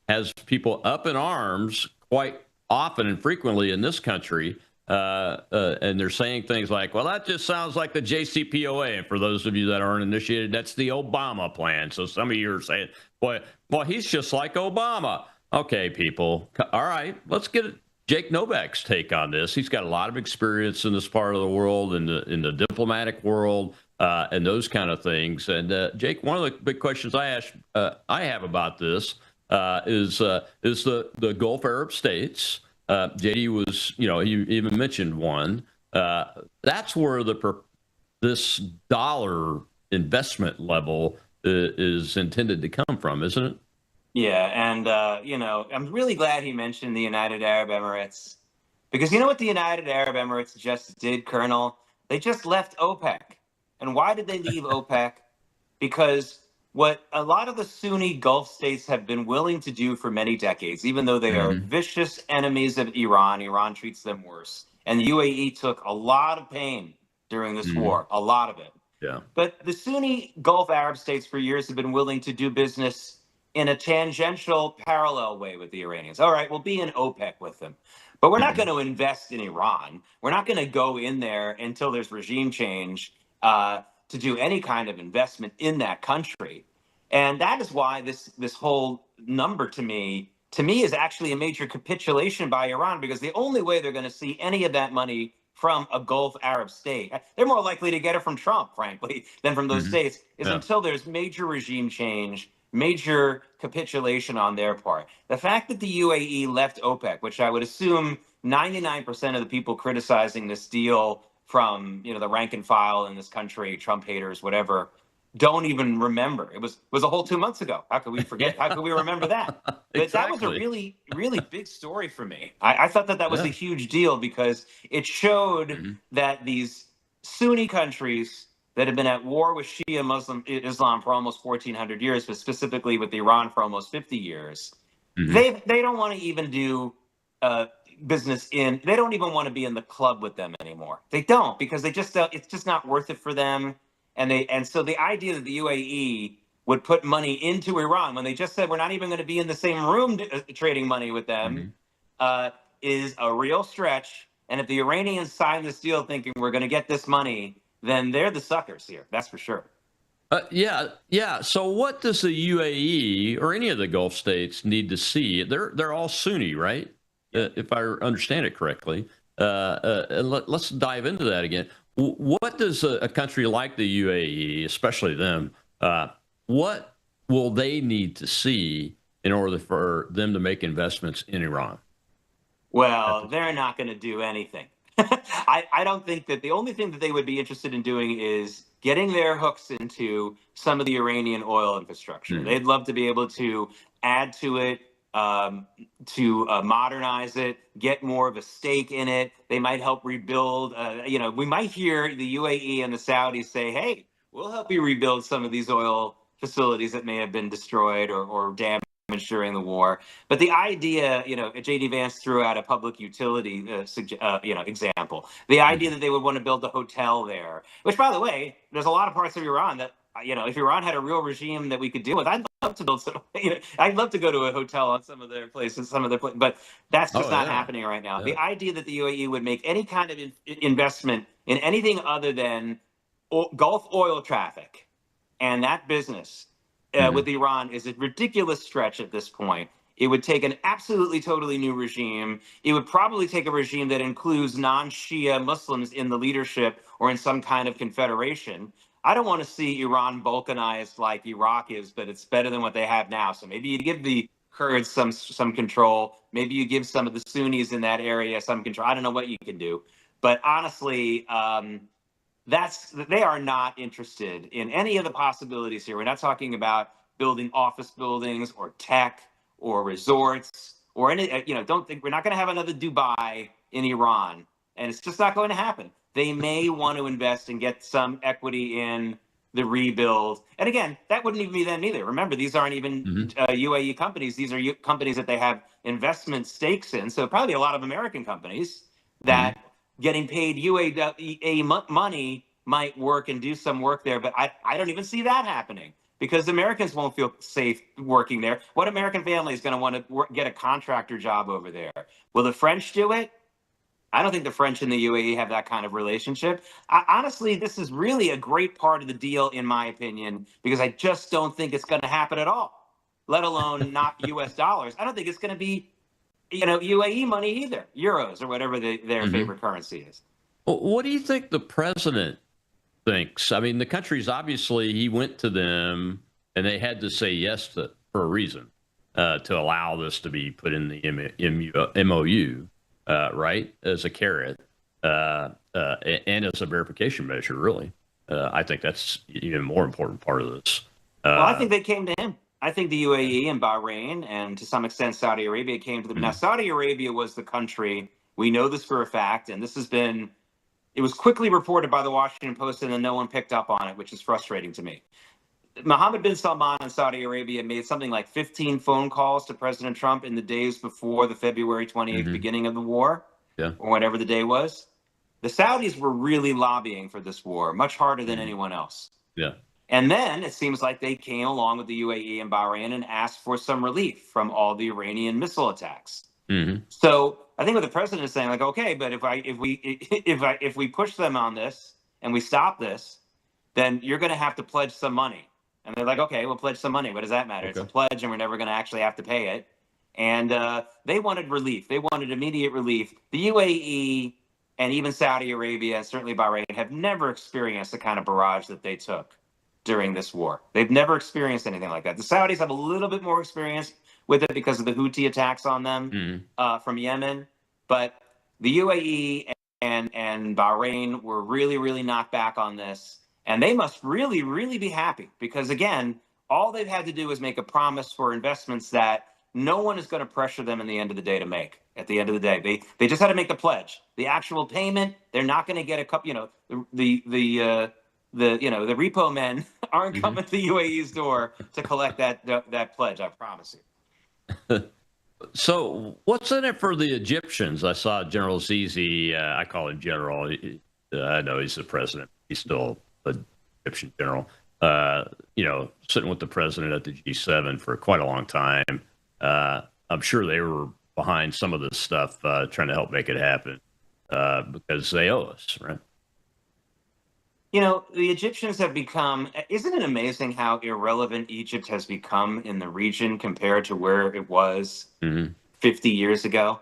has people up in arms quite often and frequently in this country. And they're saying things like, well, that just sounds like the JCPOA. And for those of you that aren't initiated, that's the Obama plan. So some of you are saying, well, he's just like Obama. Okay, people. All right, let's get Jake Novak's take on this. He's got a lot of experience in this part of the world, in the diplomatic world, and those kind of things. And Jake, one of the big questions I have about this is the Gulf Arab states. JD was, he even mentioned one. That's where this dollar investment level is intended to come from, isn't it? Yeah, and I'm really glad he mentioned the United Arab Emirates, because you know what the United Arab Emirates just did, Colonel? They just left OPEC. And why did they leave OPEC? Because what a lot of the Sunni Gulf states have been willing to do for many decades, even though they are vicious enemies of Iran, Iran treats them worse. And the UAE took a lot of pain during this war, a lot of it. Yeah. But the Sunni Gulf Arab states for years have been willing to do business in a tangential, parallel way with the Iranians. All right, we'll be in OPEC with them. But we're not going to invest in Iran. We're not going to go in there until there's regime change to do any kind of investment in that country. And that is why this whole number to me is actually a major capitulation by Iran, because the only way they're going to see any of that money from a Gulf Arab state, they're more likely to get it from Trump, frankly, than from those states, is until there's major regime change, major capitulation on their part. The fact that the UAE left OPEC, which I would assume 99% of the people criticizing this deal, from the rank and file in this country, Trump haters, whatever, don't even remember. It was a whole 2 months ago. How could we forget? How could we remember that? But Exactly. That was a really, really big story for me. I thought that was a huge deal, because it showed that these Sunni countries that have been at war with Shia Muslim Islam for almost 1,400 years, but specifically with Iran for almost 50 years, they don't want to even do business they don't even want to be in the club with them anymore. They don't, because they just it's just not worth it for them. And so the idea that the UAE would put money into Iran when they just said we're not even going to be in the same room trading money with them is a real stretch. And if the Iranians sign this deal thinking we're going to get this money, then they're the suckers here. That's for sure. Yeah. So what does the UAE or any of the Gulf states need to see? They're all Sunni, right? If I understand it correctly. And let's dive into that again. What does a country like the UAE, especially them, what will they need to see in order for them to make investments in Iran? Well, they're not going to do anything. I don't think that the only thing that they would be interested in doing is getting their hooks into some of the Iranian oil infrastructure. They'd love to be able to add to it, to modernize it, get more of a stake in it. They might help rebuild. We might hear the UAE and the Saudis say, hey, we'll help you rebuild some of these oil facilities that may have been destroyed or damaged during the war. But the idea, J.D. Vance threw out a public utility, example. The idea that they would want to build a hotel there, which, by the way, there's a lot of parts of Iran that, if Iran had a real regime that we could deal with, I'd love to build some. I'd love to go to a hotel on some of their places, but that's just not happening right now. The idea that the UAE would make any kind of investment in anything other than Gulf oil traffic and that business with Iran is a ridiculous stretch at this point. It would take an absolutely, totally new regime. It would probably take a regime that includes non-Shia Muslims in the leadership or in some kind of confederation. I don't want to see Iran balkanized like Iraq is, but it's better than what they have now. So maybe you give the Kurds some control. Maybe you give some of the Sunnis in that area some control. I don't know what you can do. But honestly, they are not interested in any of the possibilities here. We're not talking about building office buildings or tech or resorts or any, don't think we're not going to have another Dubai in Iran. And it's just not going to happen. They may want to invest and get some equity in the rebuild. And again, that wouldn't even be them either. Remember, these aren't even UAE companies. These are companies that they have investment stakes in. So probably a lot of American companies that getting paid UAE money might work and do some work there. But I don't even see that happening because Americans won't feel safe working there. What American family is going to want to get a contractor job over there? Will the French do it? I don't think the French and the UAE have that kind of relationship. Honestly, this is really a great part of the deal, in my opinion, because I just don't think it's going to happen at all, let alone not U.S. dollars. I don't think it's going to be, UAE money either, euros or whatever their favorite currency is. Well, what do you think the president thinks? I mean, the countries, obviously, he went to them and they had to say yes for a reason to allow this to be put in the MOU. Right, as a carrot and as a verification measure, really. I think that's even more important part of this. Well, I think they came to him. I think the UAE and Bahrain and to some extent Saudi Arabia came to them. Now, Saudi Arabia was the country, we know this for a fact, and it was quickly reported by the Washington Post and then no one picked up on it, which is frustrating to me. Mohammed bin Salman in Saudi Arabia made something like 15 phone calls to President Trump in the days before the February 28th beginning of the war, or whatever the day was. The Saudis were really lobbying for this war, much harder than anyone else. Yeah. And then it seems like they came along with the UAE and Bahrain and asked for some relief from all the Iranian missile attacks. So I think what the president is saying, like, okay, but if we push them on this and we stop this, then you're going to have to pledge some money. And they're like, okay, we'll pledge some money. What does that matter? Okay. It's a pledge and we're never going to actually have to pay it. And they wanted relief. They wanted immediate relief. The UAE and even Saudi Arabia and certainly Bahrain have never experienced the kind of barrage that they took during this war. They've never experienced anything like that. The Saudis have a little bit more experience with it because of the Houthi attacks on them from Yemen. But the UAE and Bahrain were really, really knocked back on this. And they must really, really be happy because, again, all they've had to do is make a promise for investments that no one is going to pressure them in the end of the day to make. At the end of the day, they just had to make the pledge. The actual payment, they're not going to get a couple. The repo men aren't coming to the UAE's door to collect that pledge. I promise you. So, what's in it for the Egyptians? I saw General Zizi. I call him General. I know he's the president. He's still an Egyptian general, sitting with the president at the G7 for quite a long time. I'm sure they were behind some of this stuff, trying to help make it happen because they owe us, right? The Egyptians have become, isn't it amazing how irrelevant Egypt has become in the region compared to where it was 50 years ago?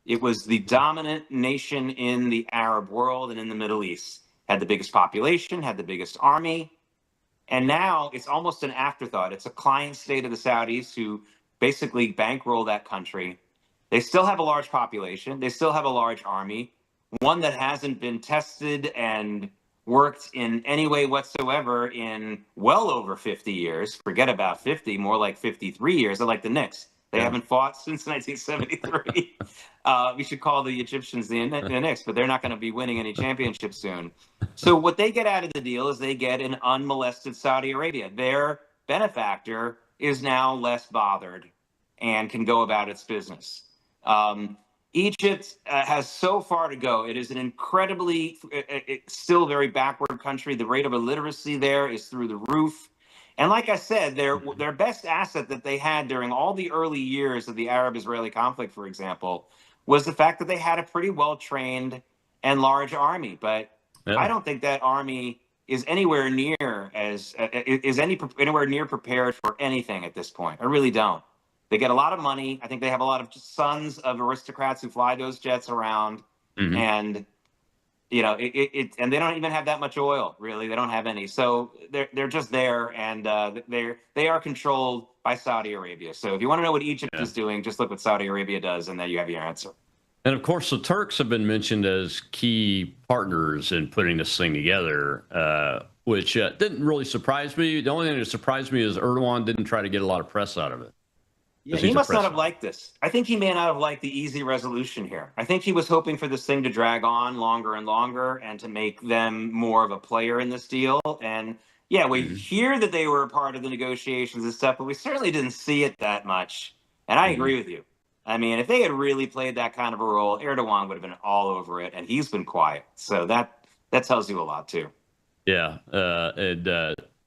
It was the dominant nation in the Arab world and in the Middle East. Had the biggest population, had the biggest army. And now it's almost an afterthought. It's a client state of the Saudis who basically bankroll that country. They still have a large population. They still have a large army, one that hasn't been tested and worked in any way whatsoever in well over 50 years. Forget about 50, more like 53 years. They're like the Knicks. They haven't fought since 1973. We should call the Egyptians the Knicks, but they're not going to be winning any championships soon. So what they get out of the deal is they get an unmolested Saudi Arabia. Their benefactor is now less bothered and can go about its business. Egypt has so far to go. It is an incredibly, still very backward country. The rate of illiteracy there is through the roof. And like I said, their best asset that they had during all the early years of the Arab-Israeli conflict, for example, was the fact that they had a pretty well-trained and large army. But I don't think that army is anywhere near anywhere near prepared for anything at this point. I really don't. They get a lot of money. I think they have a lot of sons of aristocrats who fly those jets around, and and they don't even have that much oil. Really, they don't have any. So they're just there, and they are controlled by Saudi Arabia. So if you want to know what Egypt is doing, just look what Saudi Arabia does, and then you have your answer. And of course, the Turks have been mentioned as key partners in putting this thing together, which didn't really surprise me. The only thing that surprised me is Erdogan didn't try to get a lot of press out of it. Yeah, he must not have liked this. I think he may not have liked the easy resolution here. I think he was hoping for this thing to drag on longer and longer and to make them more of a player in this deal. And yeah, we hear that they were a part of the negotiations and stuff, but we certainly didn't see it that much. And I agree with you. I mean, if they had really played that kind of a role, Erdogan would have been all over it, and he's been quiet. So that tells you a lot, too. Yeah,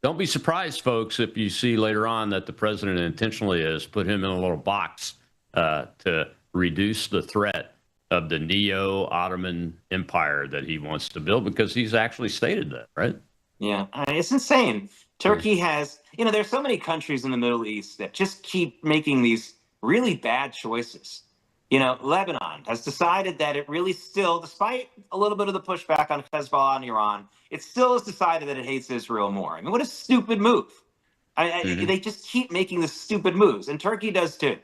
don't be surprised, folks, if you see later on that the president intentionally has put him in a little box to reduce the threat of the neo-Ottoman empire that he wants to build, because he's actually stated that, right? Yeah, it's insane. Turkey has, there's so many countries in the Middle East that just keep making these really bad choices. Lebanon has decided that it really still, despite a little bit of the pushback on Hezbollah and Iran, it still has decided that it hates Israel more. I mean, what a stupid move. They just keep making the stupid moves, and Turkey does too.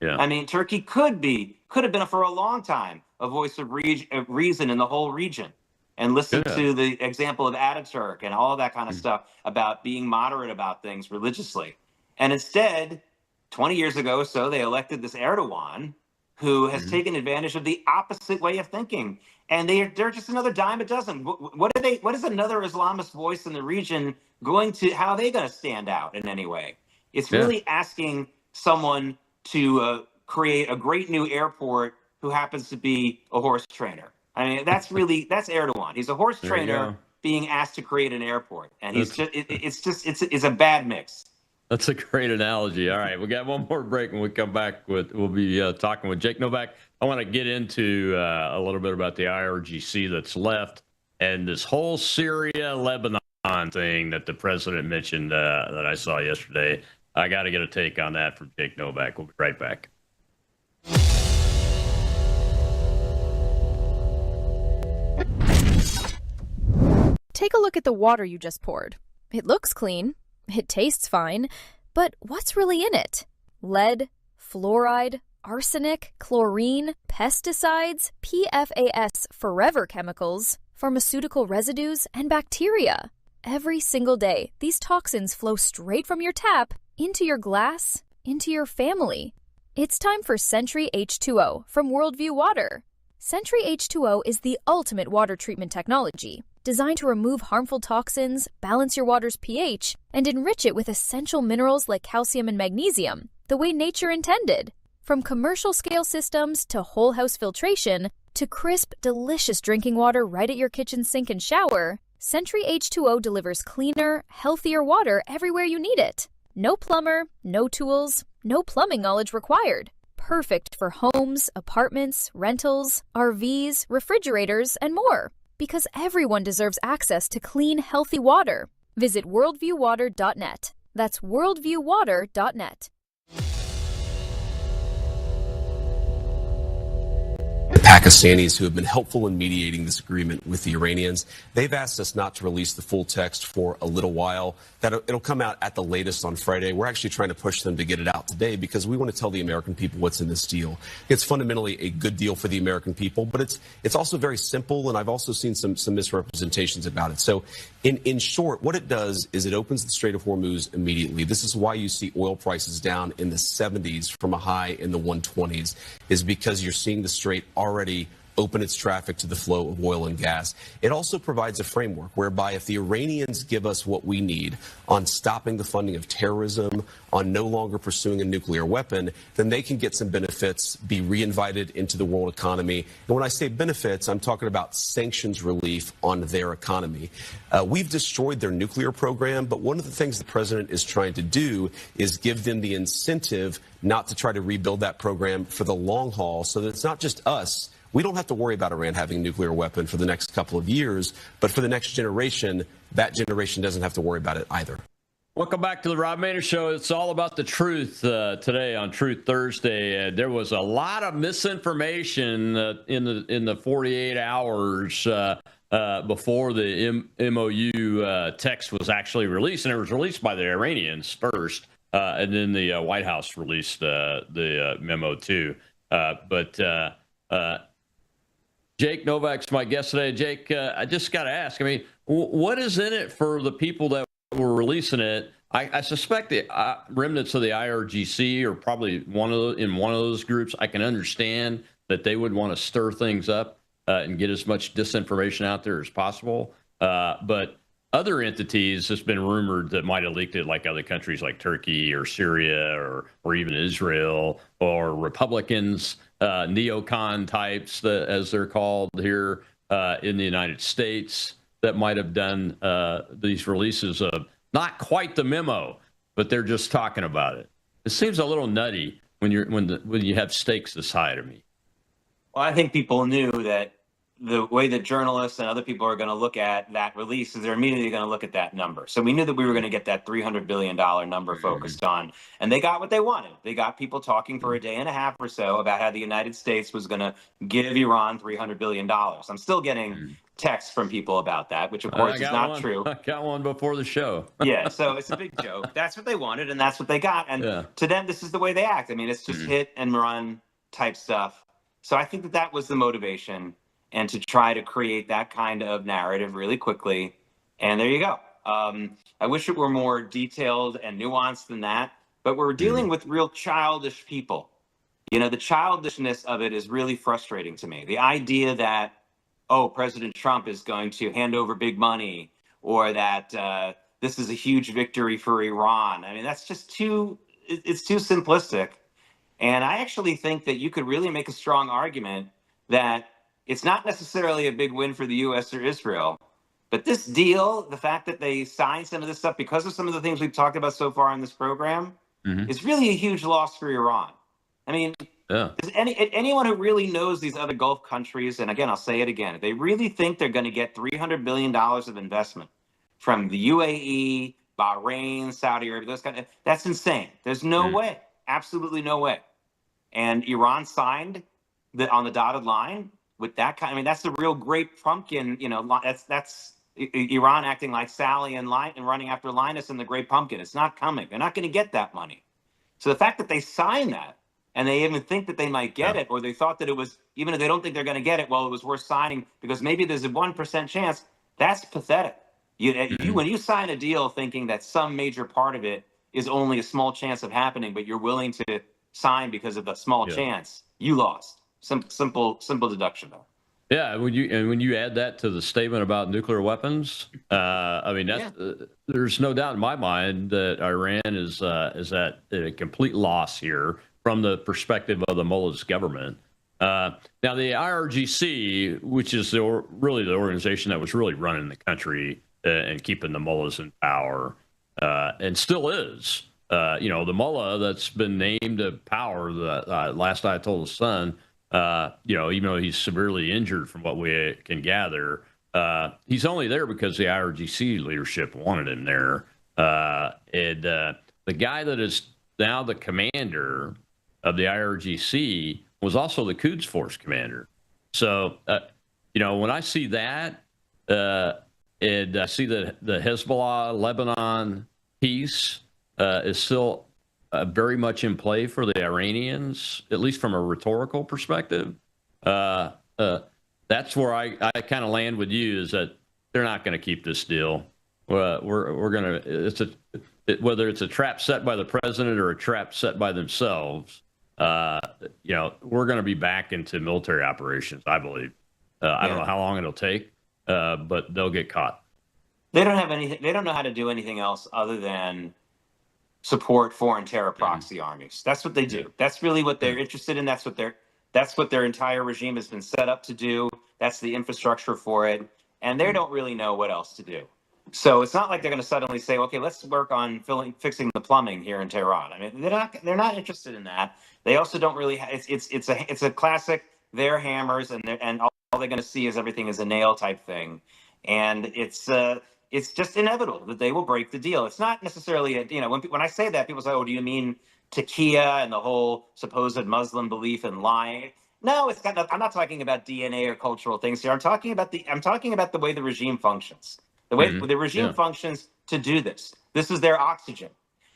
Yeah. I mean, Turkey could have been for a long time a voice of reason in the whole region, and listen to the example of Ataturk and all of that kind of stuff about being moderate about things religiously. And instead, 20 years ago or so, they elected this Erdogan, who has taken advantage of the opposite way of thinking. And they're just another dime a dozen. What is another Islamist voice in the region how are they going to stand out in any way? It's really asking someone to create a great new airport who happens to be a horse trainer. I mean, that's Erdogan. He's a horse trainer being asked to create an airport. And it's a bad mix. That's a great analogy. All right, we got one more break. When we come back, we'll be talking with Jake Novak. I want to get into a little bit about the IRGC that's left and this whole Syria-Lebanon thing that the president mentioned that I saw yesterday. I got to get a take on that from Jake Novak. We'll be right back. Take a look at the water you just poured. It looks clean. It tastes fine, but what's really in it? Lead, fluoride, arsenic, chlorine, pesticides, PFAS forever chemicals, pharmaceutical residues, and bacteria. Every single day, these toxins flow straight from your tap into your glass, into your family. It's time for Sentry H2O from Worldview Water. Sentry H2O is the ultimate water treatment technology, designed to remove harmful toxins, balance your water's pH, and enrich it with essential minerals like calcium and magnesium, the way nature intended. From commercial-scale systems to whole-house filtration to crisp, delicious drinking water right at your kitchen sink and shower, Sentry H2O delivers cleaner, healthier water everywhere you need it. No plumber, no tools, no plumbing knowledge required. Perfect for homes, apartments, rentals, RVs, refrigerators, and more. Because everyone deserves access to clean, healthy water. Visit worldviewwater.net. That's worldviewwater.net. The Pakistanis, who have been helpful in mediating this agreement with the Iranians, they've asked us not to release the full text for a little while. It'll come out at the latest on Friday. We're actually trying to push them to get it out today because we want to tell the American people what's in this deal. It's fundamentally a good deal for the American people, but it's also very simple, and I've also seen some misrepresentations about it. So in short, what it does is it opens the Strait of Hormuz immediately. This is why you see oil prices down in the 70s from a high in the 120s, is because you're seeing the strait already open its traffic to the flow of oil and gas. It also provides a framework whereby if the Iranians give us what we need on stopping the funding of terrorism, on no longer pursuing a nuclear weapon, then they can get some benefits, be reinvited into the world economy. And when I say benefits, I'm talking about sanctions relief on their economy. We've destroyed their nuclear program, but one of the things the president is trying to do is give them the incentive not to try to rebuild that program for the long haul, so that it's not just us. We don't have to worry about Iran having a nuclear weapon for the next couple of years, but for the next generation, that generation doesn't have to worry about it either. Welcome back to the Rob Maness Show. It's all about the truth today on Truth Thursday. There was a lot of misinformation in the 48 hours before the MOU text was actually released, and it was released by the Iranians first, and then the White House released the memo too. Jake Novak's my guest today. Jake, I just got to ask, I mean, what is in it for the people that were releasing it? I suspect the remnants of the IRGC are probably in one of those groups. I can understand that they would want to stir things up and get as much disinformation out there as possible. But other entities, it's been rumored that might have leaked it, like other countries like Turkey or Syria or even Israel, or Republicans, neocon types, as they're called here in the United States, that might have done these releases of not quite the memo, but they're just talking about it. It seems a little nutty when you have stakes this high to me. Well, I think people knew that the way that journalists and other people are going to look at that release is they're immediately going to look at that number. So we knew that we were going to get that $300 billion number focused on, and they got what they wanted. They got people talking for a day and a half or so about how the United States was going to give Iran $300 billion. I'm still getting texts from people about that, which of course is not true. I got one before the show. Yeah, so it's a big joke. That's what they wanted, and that's what they got. And to them, this is the way they act. I mean, it's just hit and run type stuff. So I think that was the motivation, and to try to create that kind of narrative really quickly. And there you go. I wish it were more detailed and nuanced than that, but we're dealing with real childish people. You know, the childishness of it is really frustrating to me. The idea that, oh, President Trump is going to hand over big money, or that this is a huge victory for Iran. I mean, that's just it's too simplistic. And I actually think that you could really make a strong argument that it's not necessarily a big win for the U.S. or Israel, but this deal, the fact that they signed some of this stuff because of some of the things we've talked about so far in this program, is really a huge loss for Iran. I mean, anyone who really knows these other Gulf countries, and again, I'll say it again, if they really think they're going to get $300 billion of investment from the UAE, Bahrain, Saudi Arabia, those kind of, that's insane. There's no way, absolutely no way. And Iran signed on the dotted line with that kind. I mean, that's the real great pumpkin. You know, that's Iran acting like Sally and running after Linus and the Great Pumpkin. It's not coming. They're not going to get that money. So the fact that they signed that, and they even think that they might get it, or they thought that it was, even if they don't think they're going to get it, well, it was worth signing because maybe there's a 1% chance. That's pathetic. When you sign a deal thinking that some major part of it is only a small chance of happening, but you're willing to sign because of the small chance, you lost. Simple deduction, though. Yeah, when you add that to the statement about nuclear weapons, I mean, there's no doubt in my mind that Iran is at a complete loss here from the perspective of the mullah's government. Now, the IRGC, which is really the organization that was really running the country and keeping the mullahs in power, and still is. The mullah that's been named to power, last I told the Sun, even though he's severely injured from what we can gather, he's only there because the IRGC leadership wanted him there. And the guy that is now the commander of the IRGC was also the Quds Force commander. So, when I see that, and I see the Hezbollah-Lebanon peace is still very much in play for the Iranians, at least from a rhetorical perspective. That's where I kind of land with you, is that they're not going to keep this deal. We're going to, whether it's a trap set by the president or a trap set by themselves, we're going to be back into military operations, I believe. I don't know how long it'll take, but they'll get caught. They don't have anything. They don't know how to do anything else other than support foreign terror proxy armies. That's what they do. That's really what they're interested in. That's what their entire regime has been set up to do. That's the infrastructure for it, and they don't really know what else to do. So it's not like they're going to suddenly say, "Okay, let's work on fixing the plumbing here in Tehran." I mean, they're not interested in that. They also don't really. It's a classic. They're hammers, and all they're going to see is everything is a nail type thing, and it's just inevitable that they will break the deal. It's not necessarily, when I say that, people say, "Oh, do you mean Taqiyya and the whole supposed Muslim belief in lying?" No, it's got. I'm not talking about DNA or cultural things here. I'm talking about the way the regime functions. The way the regime functions to do this. This is their oxygen,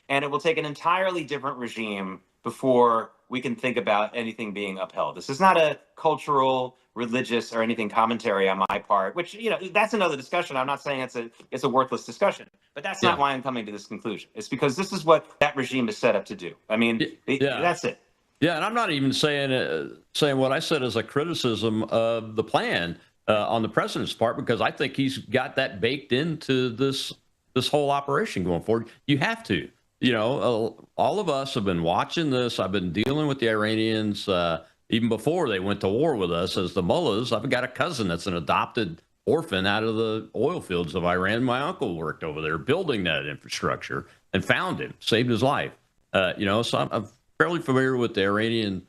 and it will take an entirely different regime before we can think about anything being upheld. This is not a cultural, religious, or anything commentary on my part, which, that's another discussion. I'm not saying it's a worthless discussion, but that's not why I'm coming to this conclusion. It's because this is what that regime is set up to do. I mean, that's it. Yeah, and I'm not even saying what I said as a criticism of the plan on the president's part, because I think he's got that baked into this whole operation going forward. You have to. All of us have been watching this. I've been dealing with the Iranians even before they went to war with us as the mullahs. I've got a cousin that's an adopted orphan out of the oil fields of Iran. My uncle worked over there building that infrastructure and found him, saved his life. So I'm fairly familiar with the Iranian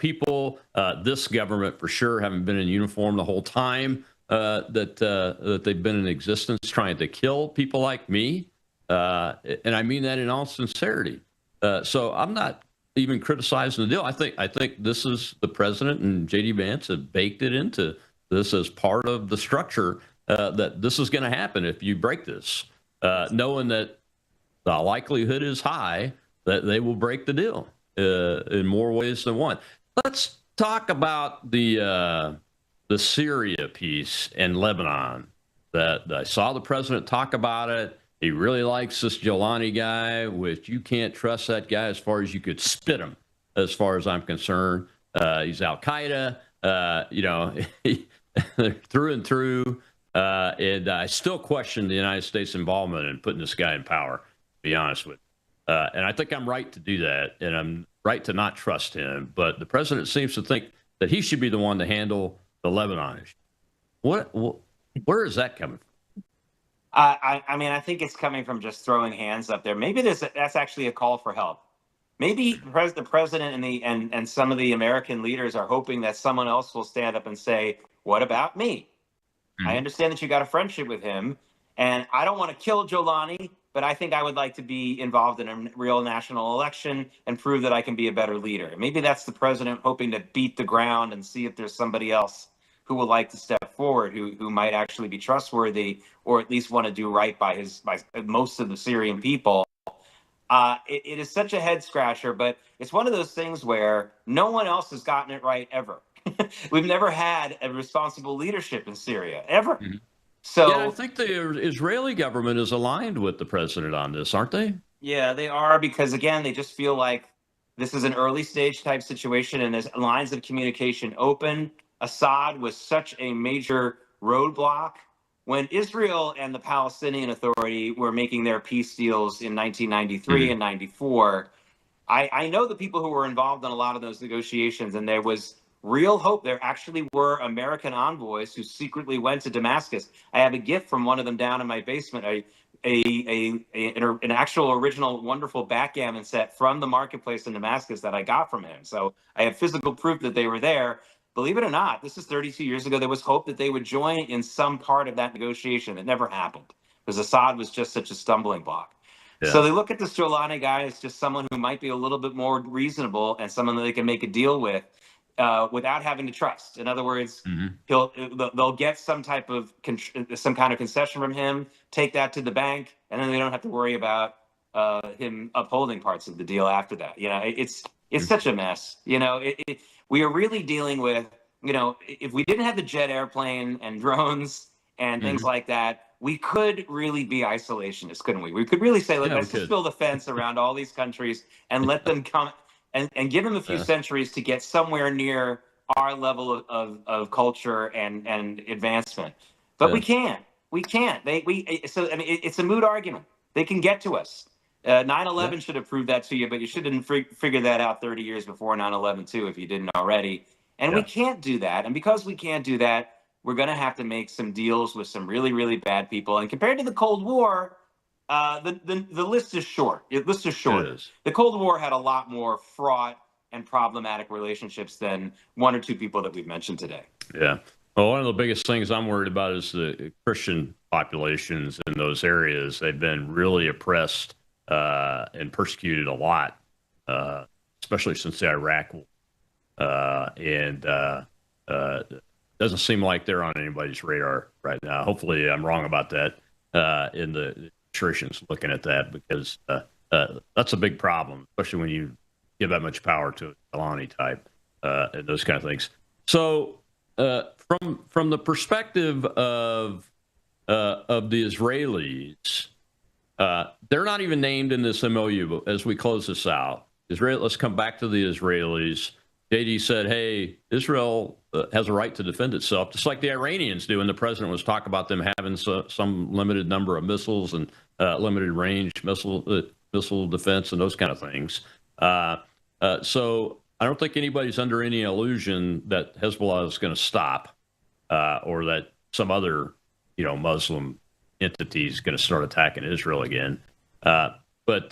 people. This government, for sure, haven't been in uniform the whole time that they've been in existence, trying to kill people like me. And I mean that in all sincerity. So I'm not even criticizing the deal. I think this is the president and J.D. Vance have baked it into this as part of the structure that this is going to happen if you break this, knowing that the likelihood is high that they will break the deal in more ways than one. Let's talk about the Syria piece in Lebanon. That I saw the president talk about it. He really likes this Jolani guy, which you can't trust that guy as far as you could spit him, as far as I'm concerned. He's Al-Qaeda, through and through. And I still question the United States involvement in putting this guy in power, to be honest with you. And I think I'm right to do that, and I'm right to not trust him. But the president seems to think that he should be the one to handle the Lebanon issue. Where is that coming from? I mean, I think it's coming from just throwing hands up there. Maybe that's actually a call for help. Maybe the president and some of the American leaders are hoping that someone else will stand up and say, "What about me? I understand that you got a friendship with him, and I don't want to kill Jolani, but I think I would like to be involved in a real national election and prove that I can be a better leader." Maybe that's the president hoping to beat the ground and see if there's somebody else who would like to step forward, who might actually be trustworthy, or at least want to do right by most of the Syrian people. It is such a head scratcher, but it's one of those things where no one else has gotten it right ever. We've never had a responsible leadership in Syria, ever. So I think the Israeli government is aligned with the president on this, aren't they? Yeah, they are, because, again, they just feel like this is an early stage type situation, and there's lines of communication open. Assad was such a major roadblock. When Israel and the Palestinian Authority were making their peace deals in 1993 and 94, I know the people who were involved in a lot of those negotiations, and there was real hope. There actually were American envoys who secretly went to Damascus. I have a gift from one of them down in my basement, an actual original wonderful backgammon set from the marketplace in Damascus that I got from him. So I have physical proof that they were there. Believe it or not, this is 32 years ago. There was hope that they would join in some part of that negotiation. It never happened because Assad was just such a stumbling block. Yeah. So they look at this Jolani guy as just someone who might be a little bit more reasonable and someone that they can make a deal with without having to trust. In other words, they'll get some kind of concession from him, take that to the bank, and then they don't have to worry about him upholding parts of the deal after that. It's such a mess. We are really dealing with, if we didn't have the jet airplane and drones and things like that, we could really be isolationists, couldn't we? We could really say, let's just build a fence around all these countries and let them come and give them a few centuries to get somewhere near our level of culture and advancement. But we can't. We can't. So I mean, it's a moot argument. They can get to us. 9/11 should have proved that to you, but you shouldn't figure that out 30 years before 9/11 too, if you didn't already. And we can't do that. And because we can't do that, we're going to have to make some deals with some really, really bad people. And compared to the Cold War, the list is short. The list is short. The Cold War had a lot more fraught and problematic relationships than one or two people that we've mentioned today. Yeah. Well, one of the biggest things I'm worried about is the Christian populations in those areas. They've been really oppressed and persecuted a lot, especially since the Iraq War. Doesn't seem like they're on anybody's radar right now. Hopefully I'm wrong about that in the administration's looking at that, because that's a big problem, especially when you give that much power to a Kalani type and those kind of things. So from the perspective of the Israelis, they're not even named in this MOU. But as we close this out, let's come back to the Israelis. JD said, hey, Israel has a right to defend itself, just like the Iranians do. And the president was talking about them having some limited number of missiles and limited range missile defense and those kind of things. So I don't think anybody's under any illusion that Hezbollah is going to stop or that some other, Muslim entity is going to start attacking Israel again. But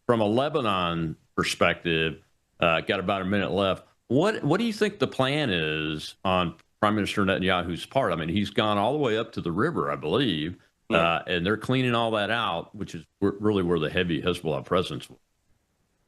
from a Lebanon perspective, got about a minute left. What do you think the plan is on Prime Minister Netanyahu's part? I mean, he's gone all the way up to the river, I believe, and they're cleaning all that out, which is really where the heavy Hezbollah presence was.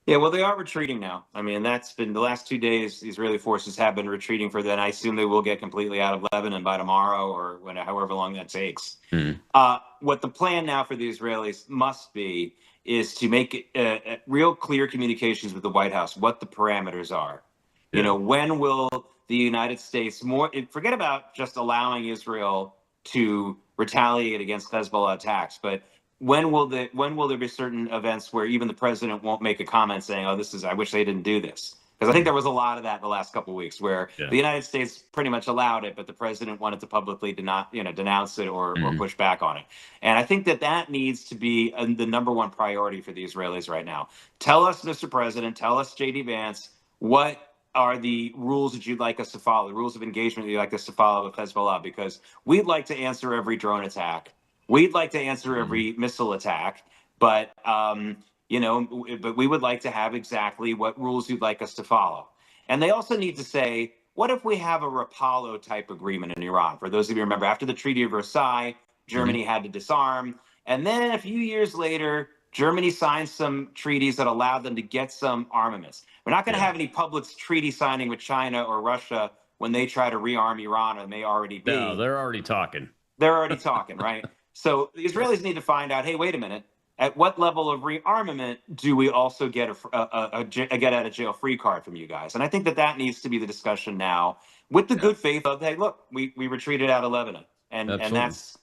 Yeah, well, they are retreating now. I mean, that's been the last 2 days. The Israeli forces have been retreating for that. I assume they will get completely out of Lebanon by tomorrow or however long that takes. What the plan now for the Israelis must be is to make real clear communications with the White House, what the parameters are. When will the United States forget about just allowing Israel to retaliate against Hezbollah attacks, but when will there be certain events where even the president won't make a comment saying, "Oh, I wish they didn't do this"? Because I think there was a lot of that in the last couple of weeks where the United States pretty much allowed it, but the president wanted to publicly denounce it or push back on it. And I think that needs to be the number one priority for the Israelis right now. Tell us, Mr. President, tell us, JD Vance, what are the rules that you'd like us to follow, the rules of engagement that you'd like us to follow with Hezbollah? Because we'd like to answer every drone attack. We'd like to answer every missile attack, but but we would like to have exactly what rules you'd like us to follow. And they also need to say, what if we have a Rapallo type agreement in Iran? For those of you who remember, after the Treaty of Versailles, Germany had to disarm. And then a few years later, Germany signed some treaties that allowed them to get some armaments. We're not going to have any public treaty signing with China or Russia when they try to rearm Iran, or may already be. No, they're already talking. They're already talking, right? So the Israelis need to find out, hey, wait a minute. At what level of rearmament do we also get a get out of jail free card from you guys? And I think that needs to be the discussion now, with the good faith of, hey, look, we retreated out of Lebanon, and that's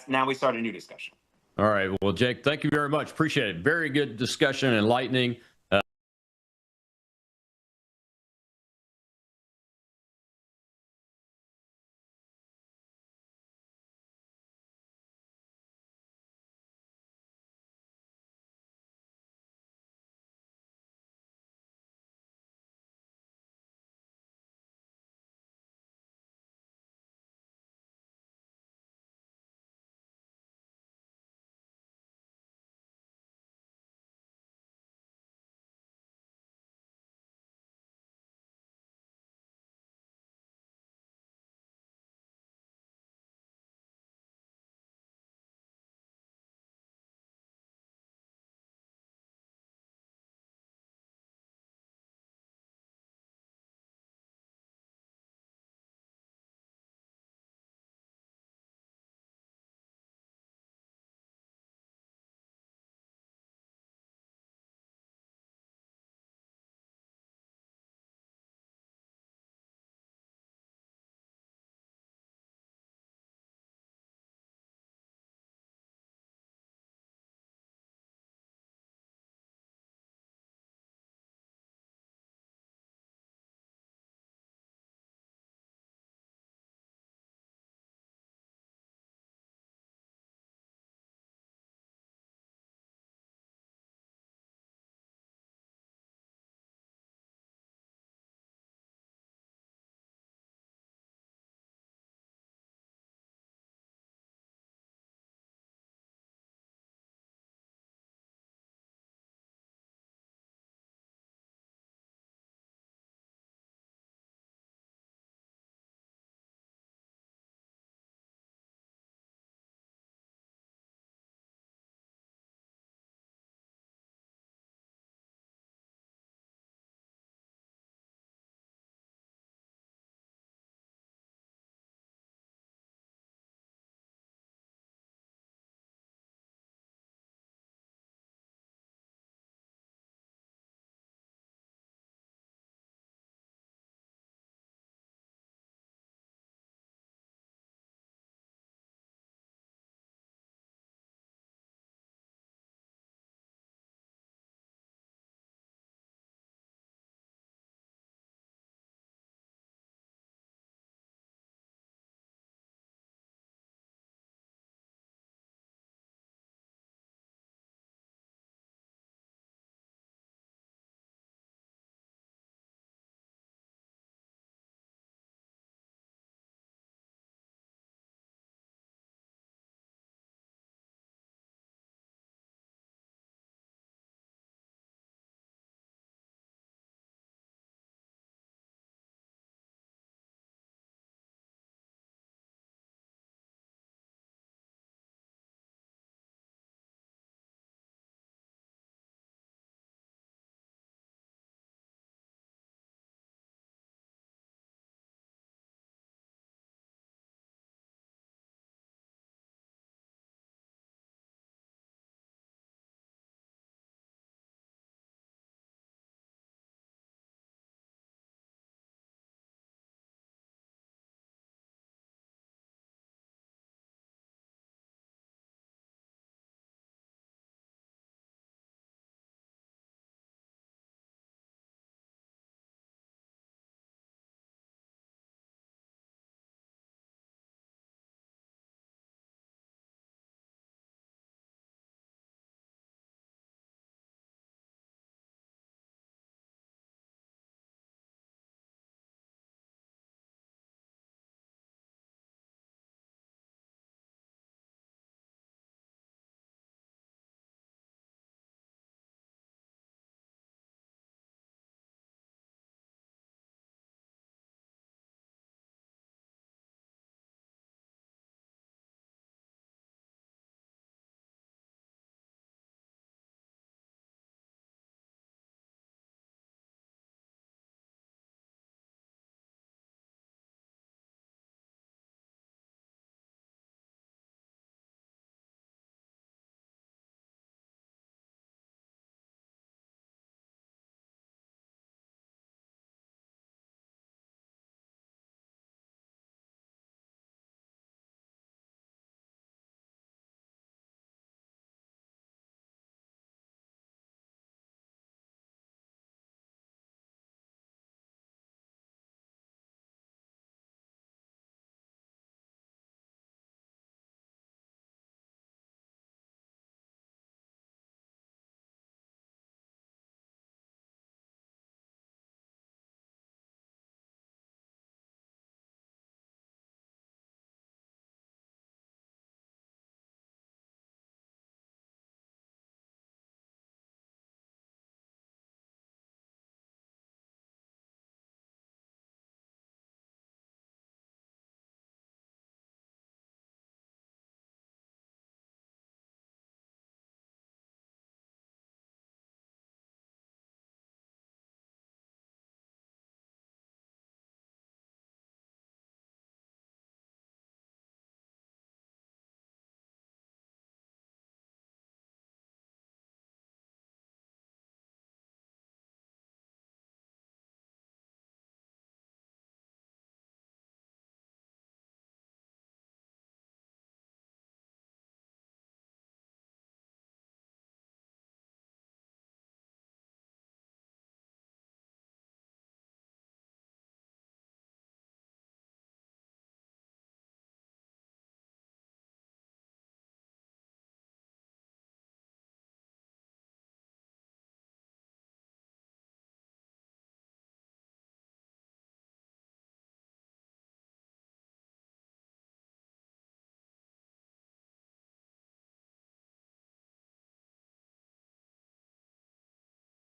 now we start a new discussion. All right, well, Jake, thank you very much. Appreciate it. Very good discussion, enlightening.